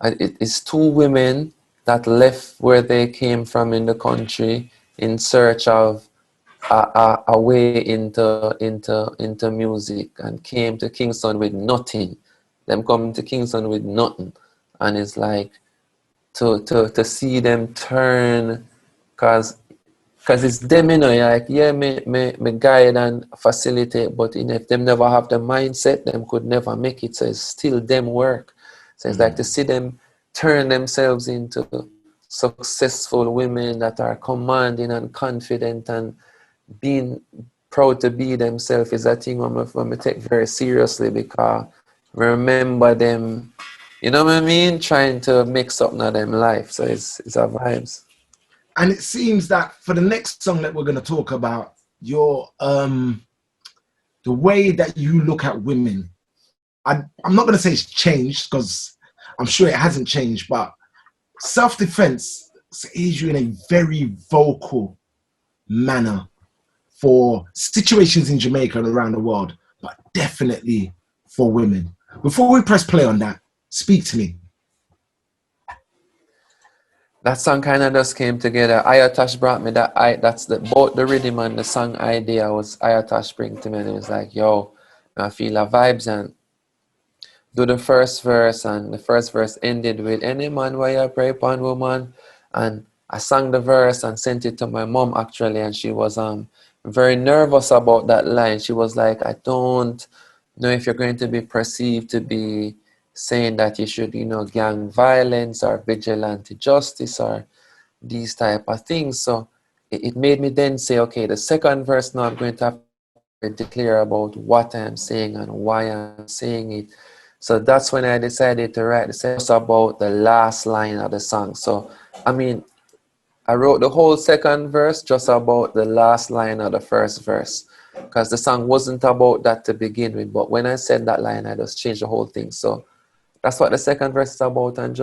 Speaker 3: it's 2 women that left where they came from in the country in search of a way into music and came to Kingston with nothing. Them come to Kingston with nothing, and it's like to see them turn, cause it's them, you know. Like, yeah, me guide and facilitate, but if them never have the mindset, them could never make it. So it's still them work. So it's like to see them turn themselves into successful women that are commanding and confident and being proud to be themselves is a thing when we take very seriously, because remember them, you know what I mean, trying to make something of them life. So it's our vibes.
Speaker 2: And it seems that for the next song that we're going to talk about, your the way that you look at women, I'm not going to say it's changed, because I'm sure it hasn't changed, but self-defense is you in a very vocal manner for situations in Jamaica and around the world, but definitely for women. Before we press play on that, speak to me.
Speaker 3: That song kind of just came together. Ayatash brought me that. That's both the rhythm and the song idea was Ayatash bring to me, and it was like, yo, I feel the vibes, and do the first verse, and the first verse ended with any man where you pray upon woman, and I sang the verse and sent it to my mom actually, and she was very nervous about that line. She was like, I don't know if you're going to be perceived to be saying that you should, gang violence or vigilante justice or these type of things. So it made me then say, okay, the second verse now I'm going to have to declare about what I'm saying and why I'm saying it. So that's when I decided to write the song about the last line of the song. So, I mean, I wrote the whole second verse just about the last line of the first verse, because the song wasn't about that to begin with. But when I said that line, I just changed the whole thing. So that's what the second verse is about, and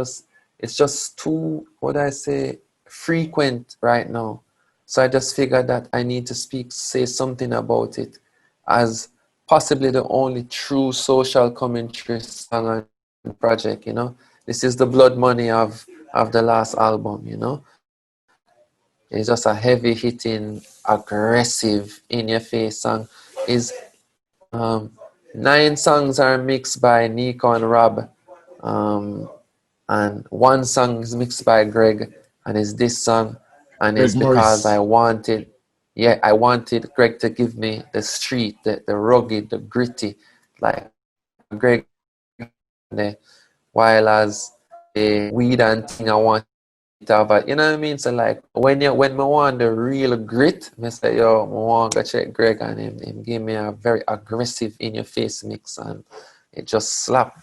Speaker 3: it's just too, what I say, frequent right now. So I just figured that I need to say something about it, as possibly the only true social commentary song and project. This is the blood money of the last album. It's just a heavy hitting, aggressive, in your face song. Is 9 songs are mixed by Nico and Rob. And 1 song is mixed by Greg, and it's this song, and
Speaker 2: Greg
Speaker 3: it's because
Speaker 2: Morris.
Speaker 3: I wanted Greg to give me the street, the rugged, the gritty, like Greg, while as the weed and thing I want to have, you know what I mean? So like when me want the real grit, me say, yo, I want to check Greg, and him give me a very aggressive in your face mix, and it just slap.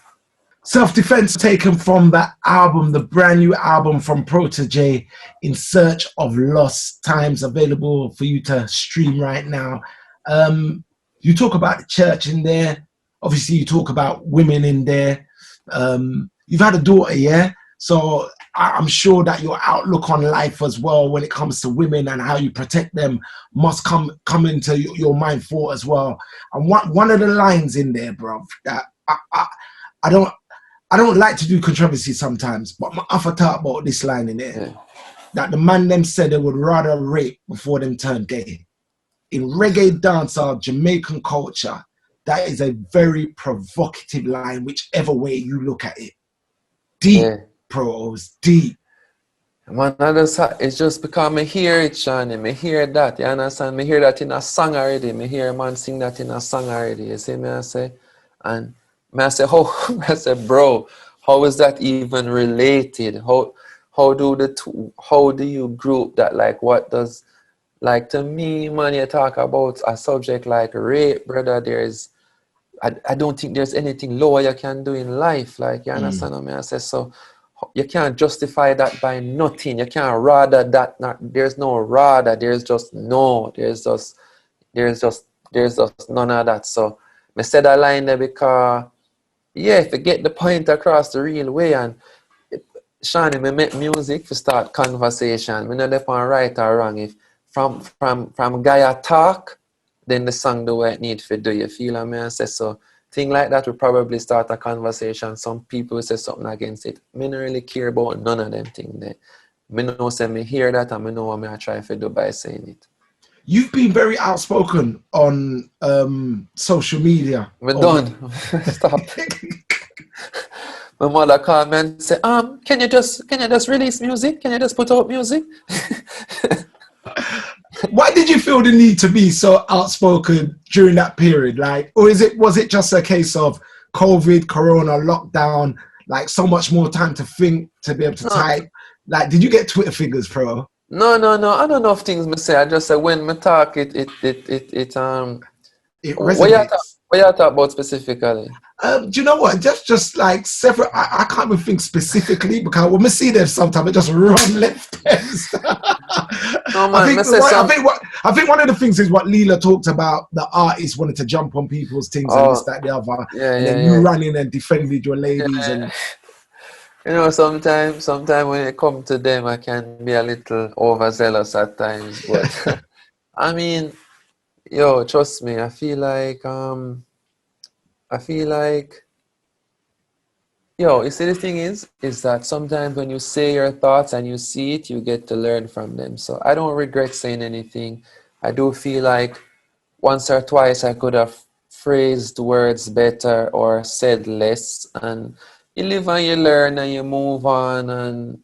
Speaker 2: Self-defense taken from that album, the brand new album from Protoje, In Search of Lost Times, available for you to stream right now. You talk about the church in there. Obviously, you talk about women in there. You've had a daughter, yeah? So I'm sure that your outlook on life as well, when it comes to women and how you protect them, must come into your mind thought as well. And one of the lines in there, bro, that I don't like to do controversy sometimes, but my offer talk about this line in there, that the man them said they would rather rape before them turn gay. In reggae dancehall, Jamaican culture, that is a very provocative line, whichever way you look at it. Deep, pros, deep.
Speaker 3: Man, it's just because I hear it, Shani. I hear that, you understand? I hear that in a song already. I hear a man sing that in a song already. You see me, I say? And I say, I say, bro, how is that even related? How do you group that? Like, what does, like, to me, man, you talk about a subject like rape, brother, I don't think there's anything lower you can do in life. Like, you understand what I say? So you can't justify that by nothing. You can't rather that. There's no rather. There's just no. There's just none of that. So I said that line there because, yeah, if you get the point across the real way, and Shani, me make music to start conversation. Me not depend right or wrong. If from guy talk, then the song do what it need to do. You feel what I mean? I say so. Thing like that will probably start a conversation. Some people will say something against it. Me don't really care about none of them things there. Me know say me hear that, and me know what me I try to do by saying it.
Speaker 2: you've been very outspoken on social media.
Speaker 3: We're done. Stop. My mother called me and said, can you just release music? Can you just put out music?
Speaker 2: Why did you feel the need to be so outspoken during that period? Like, or was it just a case of COVID, Corona, lockdown, like so much more time to think, to be able to
Speaker 3: No,
Speaker 2: type? Like, did you get Twitter figures, bro?
Speaker 3: no, no, no. I don't know if things me say. I just say when me talk,
Speaker 2: It
Speaker 3: what
Speaker 2: resonates.
Speaker 3: you talk about specifically?
Speaker 2: Do you know what? Just like several, I can't even think specifically because when we see them sometimes, it just run left.
Speaker 3: No
Speaker 2: I
Speaker 3: man,
Speaker 2: think
Speaker 3: me say
Speaker 2: I
Speaker 3: some.
Speaker 2: think one of the things is what Leela talked about. The artists wanted to jump on people's things and this,
Speaker 3: Oh,
Speaker 2: that, the other,
Speaker 3: yeah,
Speaker 2: and then
Speaker 3: yeah,
Speaker 2: you
Speaker 3: yeah.
Speaker 2: run in and defended your ladies.
Speaker 3: Yeah.
Speaker 2: And
Speaker 3: You know, sometimes when it come to them, I can be a little overzealous at times. But I mean, yo, trust me, I feel like, yo, you see, the thing is that sometimes when you say your thoughts and you see it, you get to learn from them. So I don't regret saying anything. I do feel like once or twice I could have phrased words better or said less, and you live and you learn and you move on, and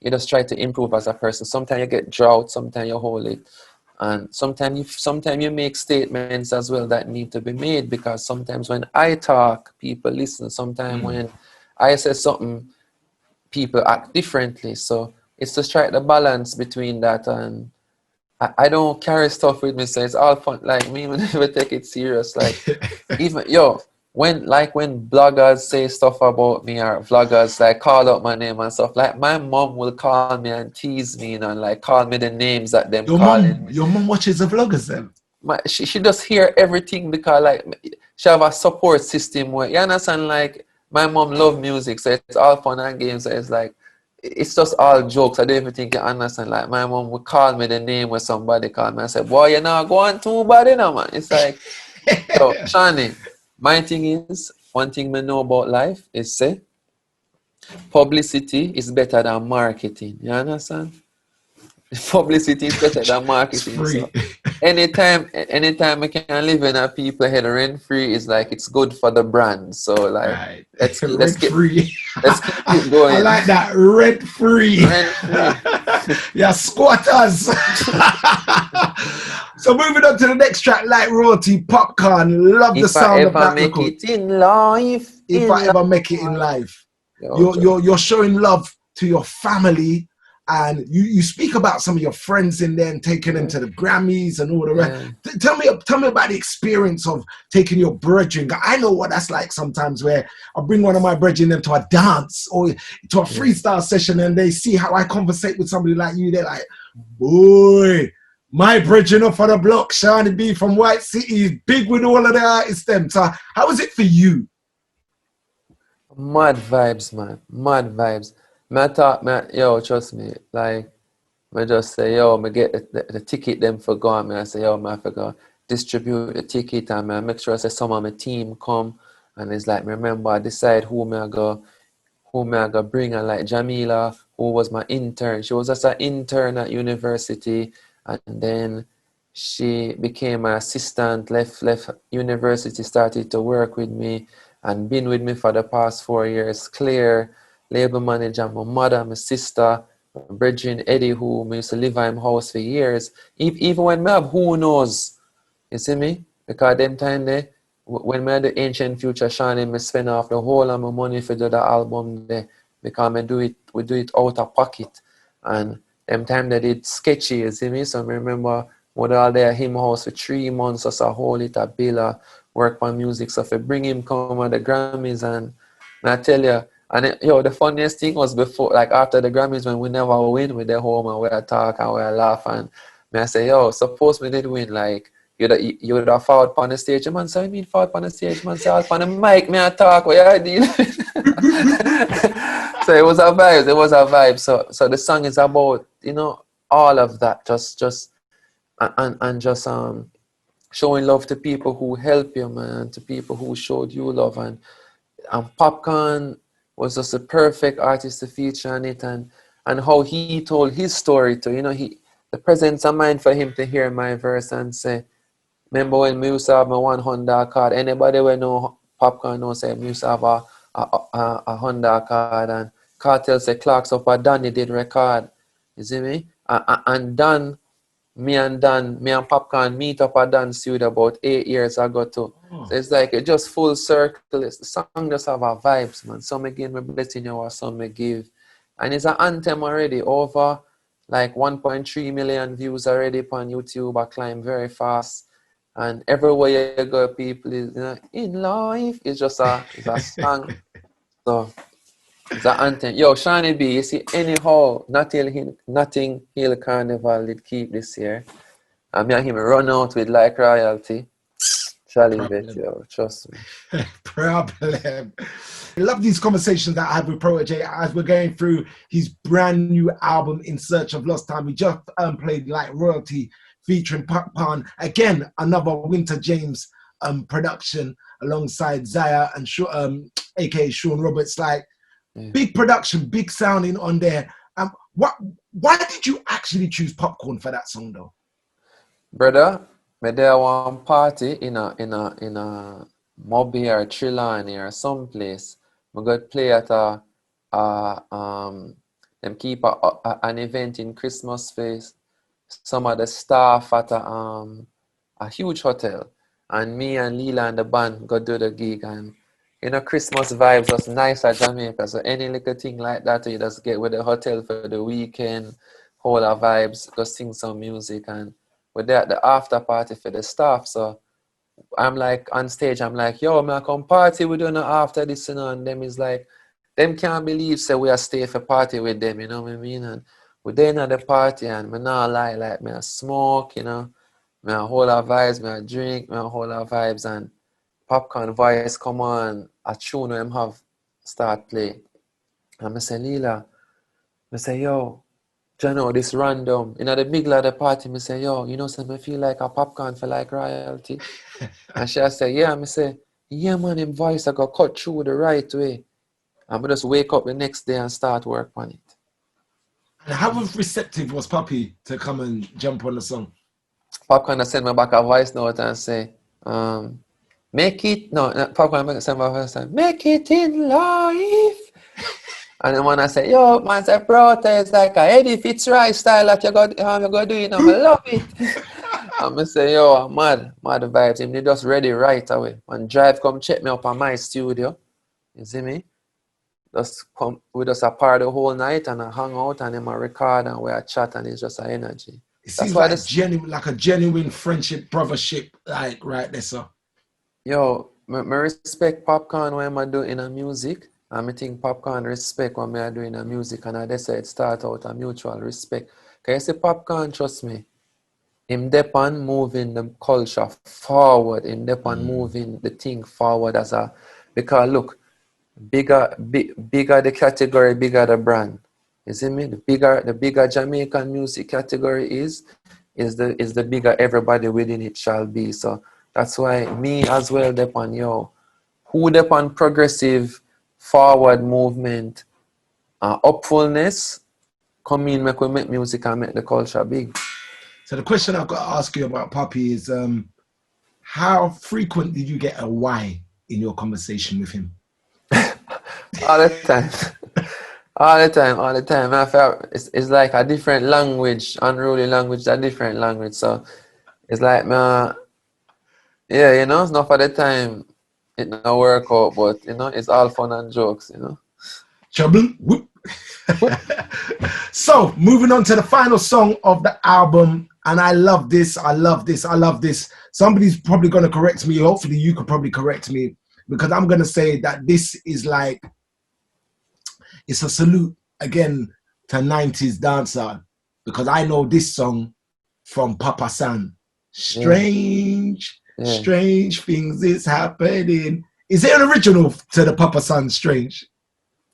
Speaker 3: you just try to improve as a person. Sometimes you get drought, sometimes you hold it, and sometimes you make statements as well that need to be made, because sometimes when I talk, people listen. Sometimes when I say something, people act differently. So it's to strike the balance between that, and I don't carry stuff with me, so it's all fun. Like me, we never take it serious. Like even yo, when bloggers say stuff about me, or vloggers like call out my name and stuff, like my mom will call me and tease me, and like call me the names that them calling me.
Speaker 2: your mom watches the vloggers then.
Speaker 3: She just hear everything, because like she have a support system where, you understand, like my mom love music, so it's all fun and games. So it's like it's just all jokes. I don't even think you understand. Like my mom would call me the name where somebody called me and say, boy, you're not going too bad, you know, man. It's like, yo, Shani, my thing is, one thing we know about life is say publicity is better than marketing. You understand? Publicity is better than
Speaker 2: It's
Speaker 3: marketing.
Speaker 2: free.
Speaker 3: So anytime I can live in a people head rent free, is like it's good for the brand. So like
Speaker 2: Right.
Speaker 3: let's keep let's
Speaker 2: Rent
Speaker 3: keep
Speaker 2: free.
Speaker 3: let's keep it
Speaker 2: I
Speaker 3: going.
Speaker 2: like that. Rent free.
Speaker 3: Rent free.
Speaker 2: Yeah, squatters. So moving on to the next track, Light Royalty, Popcorn. Love the
Speaker 3: If I
Speaker 2: sound of
Speaker 3: ever
Speaker 2: that
Speaker 3: make
Speaker 2: record.
Speaker 3: it in life,
Speaker 2: If I ever make it in life,
Speaker 3: Yo,
Speaker 2: you're showing love to your family, and you speak about some of your friends in there and taking them
Speaker 3: yeah,
Speaker 2: to the Grammys and all the rest.
Speaker 3: yeah,
Speaker 2: Tell me about the experience of taking your brethren. I know what that's like sometimes, where I bring one of my brethren them to a dance or to a
Speaker 3: yeah.
Speaker 2: freestyle session, and they see how I conversate with somebody like you. They're like, boy, my brethren up for the block, Shani B from White City, is big with all of the artists them. So how was it for you?
Speaker 3: Mad vibes, man. Mad vibes. Man, talk, man. Yo, trust me. Like, I just say, yo, me get the ticket them for going. Me I say, yo, man, I forgot distribute the ticket, and man, make sure I say some of my team come. And it's like, me remember, I decide who me I go bring. And like Jamila, who was my intern. She was just an intern at university, and then she became my assistant, left university, started to work with me, and been with me for the past 4 years. Claire, label manager, my mother, my sister, my brethren Eddie, who used to live in my house for years. Even when me have who knows, you see me? Because them time there, when me had the Ancient Future Shine, me spend off the whole of my money for do the album there, because we do it out of pocket. And them time they did sketchy, you see me? So I remember we all there at him house for 3 months, or so hold it a bill, work on music. So if I bring him come at the Grammys, and I tell you, and yo, the funniest thing was before, like after the Grammys, when we never win, we there home and we talk and we laugh, and me I say, yo, suppose we did win, like you would have fought on the stage, man. So I mean fought on the stage, man. So I was on the mic, me I talk, what I did. So it was a vibe. It was a vibe. So the song is about, all of that. Just and just showing love to people who help you, man, to people who showed you love, and Popcorn was just a perfect artist to feature on it, and how he told his story too. He the presence of mind for him to hear my verse and say, remember when we used to have my one Honda card? Anybody will know Popcorn know say we used to have a Honda card, and Cartel say Clark's up a Danny did record. You see me? And Dan, me and Popcorn meet up at Dan's studio about 8 years ago too. So it's like it just full circle. The song just have a vibes, man. Some me give me blessing you, or some me give. And it's an anthem already, over like 1.3 million views already on YouTube. I climb very fast. And everywhere you go, people is, you know, in life. It's just it's a song. So it's an anthem. Yo, Shawnee B, you see, anyhow, Nothing Hill Carnival did keep this year. And me and him run out with like royalty. Challenge it, yo, trust me.
Speaker 2: Problem. I love these conversations that I have with Protoje as we're going through his brand new album, In Search of Lost Time. We just played like Royalty featuring Pan. Again, another Winter James production alongside Zaya and aka Sean Roberts. Like big production, big sounding on there. Why did you actually choose Popcorn for that song though?
Speaker 3: Brother, me there one party in a Moby or Trelawney or someplace. We got play at them keep an event in Christmas Face. Some of the staff at a huge hotel, and me and Leela and the band go do the gig, and you know, Christmas vibes was nice at Jamaica. So any little thing like that, you just get with the hotel for the weekend, whole of vibes, go sing some music, and we're there at the after party for the staff. So I'm like on stage, I'm like, yo, man, come party with you after this, you know, and them is like, them can't believe say we are stay for party with them, you know what I mean? And we're there at the party, and me not lie, like me a smoke, you know, me a whole of vibes, me a drink, me a whole of vibes, and Popcorn voice come on, a tune him have start play. And I say, Leela, I say, yo, Jano, this random. In the middle of the party, I say, yo, you know, so I feel like a Popcorn for like royalty. And she say, yeah, I say, yeah, man, him voice I got cut through the right way. And I just wake up the next day and start work on it.
Speaker 2: And how receptive was Puppy to come and jump on the song?
Speaker 3: Popcorn send me back a voice note and say, make it, no, Popcorn send me a voice note, make it in life. And then when I say, yo, man, say Protoje is like a Eddie Fitzroy style that you got do it, and I love it. And I say, yo, mad vibes. Him, they just ready right away. And Drive come check me up on my studio. You see me? Just come with us apart the whole night, and I hang out, and then I record, and we chat, and it's just an energy.
Speaker 2: It seems like a genuine friendship, brothership, like right there, sir.
Speaker 3: Yo, I respect Popcorn when I do in a music. And I think Popcorn respect what I do in a music, and I say it start out a mutual respect. Can you see Popcorn, trust me? Him dep on moving the culture forward, him dep on moving the thing forward because look, bigger the category, bigger the brand. You see me? The bigger Jamaican music category is the bigger everybody within it shall be. So that's why me as well dep on who dep on progressive forward movement, upfulness, come in, make music and make the culture big.
Speaker 2: So the question I've got to ask you about Puppy is, how frequent did you get a why in your conversation with him?
Speaker 3: All the time. All the time. I felt it's like a different language, unruly language, a different language. So it's like, yeah, you know, it's not for the time. It don't work out, but you know, it's all fun and jokes, you know.
Speaker 2: Trouble. So moving on to the final song of the album, and I love this. Somebody's probably going to correct me. Hopefully you could probably correct me, because I'm going to say that this is like, it's a salute again to 90s dancer, because I know this song from Papa San. Strange things is happening. Is it an original to the Papa San Strange?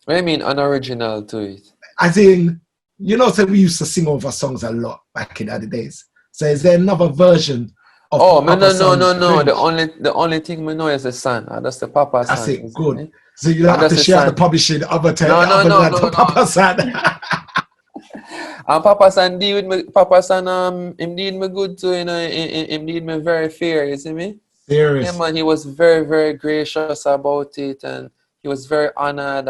Speaker 3: What do you mean unoriginal to it?
Speaker 2: As in, you know, so we used to sing over songs a lot back in the other days. So is there another version of
Speaker 3: no. The only thing we know is the son. That's the Papa San.
Speaker 2: That's it, good. So you don't have to share the publishing other time.
Speaker 3: No.
Speaker 2: Papa San.
Speaker 3: And Papa San deal with me. Papa San him did me good too. You know, him did me very fair. You see me? Yeah,
Speaker 2: Serious.
Speaker 3: man. He was very very gracious about it, and he was very honored,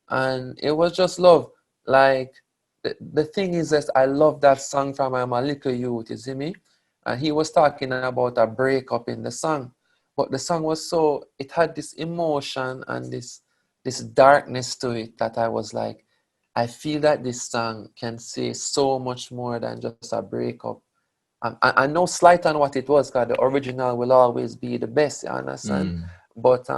Speaker 3: and it was just love. Like the thing is that I love that song from I'm a little youth. You see me? And he was talking about a breakup in the song, but the song was so it had this emotion and this darkness to it that I was like, I feel that this song can say so much more than just a breakup. I know slight on what it was, because the original will always be the best, you understand? But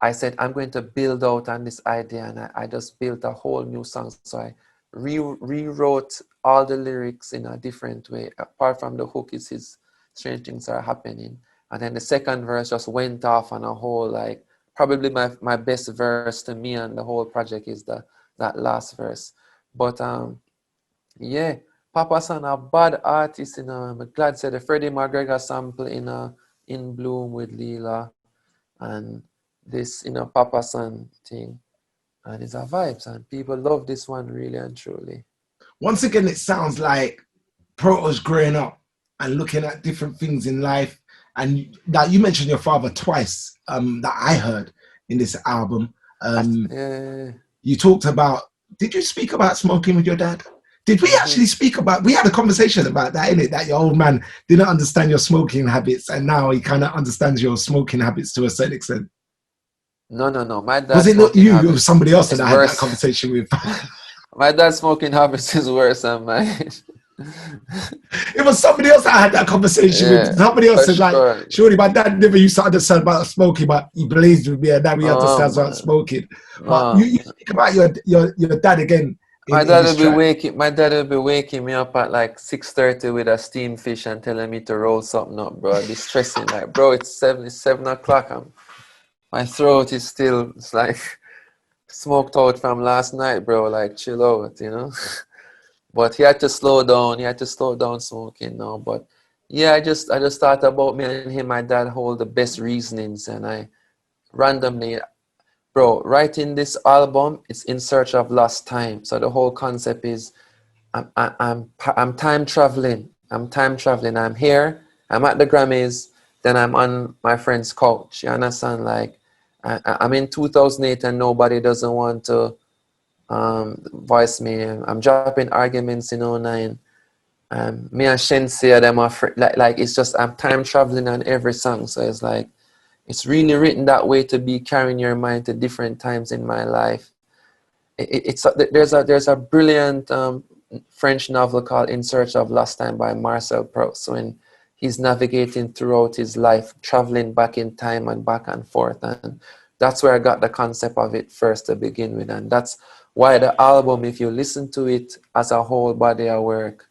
Speaker 3: I said, I'm going to build out on this idea, and I just built a whole new song. So I rewrote all the lyrics in a different way. Apart from the hook, is his strange things are happening. And then the second verse just went off on a whole, like, probably my best verse to me and the whole project is that last verse. But yeah, Papa San a bad artist, I'm glad said the Freddie McGregor sample in Bloom with Leela, and this Papa San thing, and it's a vibes, and people love this one really and truly.
Speaker 2: Once again, it sounds like Proto's growing up and looking at different things in life. And that you mentioned your father twice, that I heard in this album.
Speaker 3: Yeah.
Speaker 2: You talked about, did you speak about smoking with your dad? Did we actually speak about, we had a conversation about that, innit? That your old man didn't understand your smoking habits and now he kind of understands your smoking habits to a certain extent.
Speaker 3: No. My dad
Speaker 2: Was it not you? It was somebody else that I had that conversation with.
Speaker 3: My dad's smoking habits is worse than mine.
Speaker 2: It was somebody else that I had that conversation with. Somebody else said, like, surely my dad never used to understand about smoking, but he blazed with me and now he understands about smoking. But you speak about your dad again.
Speaker 3: My dad will be waking me up at like 6:30 with a steamed fish and telling me to roll something up, bro. I'd be stressing like, bro, it's 7 o'clock. My throat is still, it's like smoked out from last night, bro. Like, chill out, But he had to slow down. He had to slow down smoking now. But yeah, I just thought about me and him. My dad hold the best reasonings, and I randomly, bro, writing this album, it's in search of lost time. So the whole concept is, I'm time traveling. I'm time traveling. I'm here. I'm at the Grammys. Then I'm on my friend's couch. You understand? Like, I'm in 2008 and nobody doesn't want to voice me. I'm dropping arguments in '09. Me and Shensia, them are like it's just I'm time traveling on every song. So it's like it's really written that way to be carrying your mind to different times in my life. There's a brilliant French novel called In Search of Lost Time by Marcel Proust, when he's navigating throughout his life, traveling back in time and back and forth, and that's where I got the concept of it first to begin with, and that's why the album, if you listen to it as a whole body of work,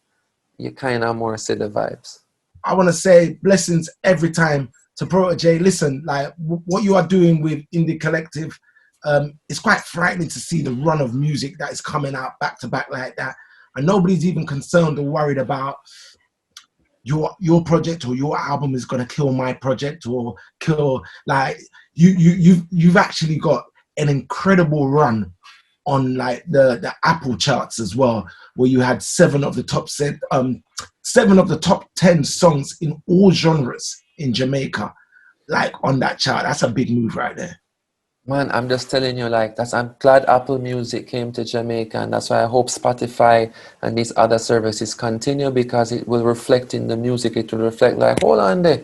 Speaker 3: you kind of more see the vibes.
Speaker 2: I want to say blessings every time to Protoje. Listen, like what you are doing with Indie Collective, it's quite frightening to see the run of music that is coming out back to back like that, and nobody's even concerned or worried about your project or your album is going to kill my project or kill, like you've actually got an incredible run on like the Apple charts as well, where you had 7 of the top 10 songs in all genres in Jamaica, like on that chart. That's a big move right there.
Speaker 3: Man, I'm just telling you, like, I'm glad Apple Music came to Jamaica, and that's why I hope Spotify and these other services continue, because it will reflect in the music. It will reflect like, hold on there,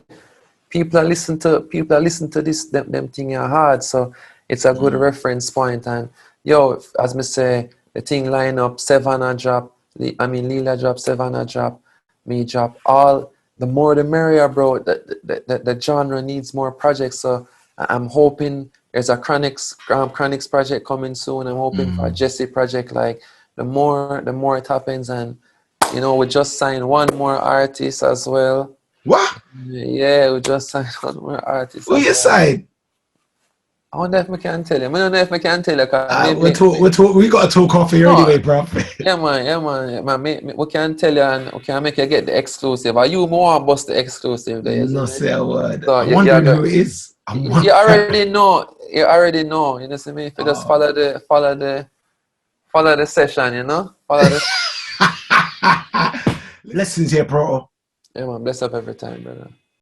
Speaker 3: people are listening to this them thing are hard. So it's a good reference point. And yo, as me say, the thing line up, Savannah drop, Leela drop, Savannah drop, me drop, all the more the merrier, bro. The genre needs more projects. So I'm hoping there's a Chronics project coming soon. I'm hoping for a Jesse project. Like the more it happens, and we just signed one more artist as well.
Speaker 2: What?
Speaker 3: Yeah, we just signed one more artist.
Speaker 2: Who you signed?
Speaker 3: I wonder if I can tell you. I don't know if I can tell you.
Speaker 2: We got to talk off here anyway, bro.
Speaker 3: Yeah, man. We can tell you, and we can make you get the exclusive. Are you more bust the exclusive there?
Speaker 2: No, say a word.
Speaker 3: So
Speaker 2: I'm wondering who it is.
Speaker 3: You already know. You know what I mean? If you just follow the session, All of this.
Speaker 2: Lessons here, bro.
Speaker 3: Yeah, man. Bless up every time, brother.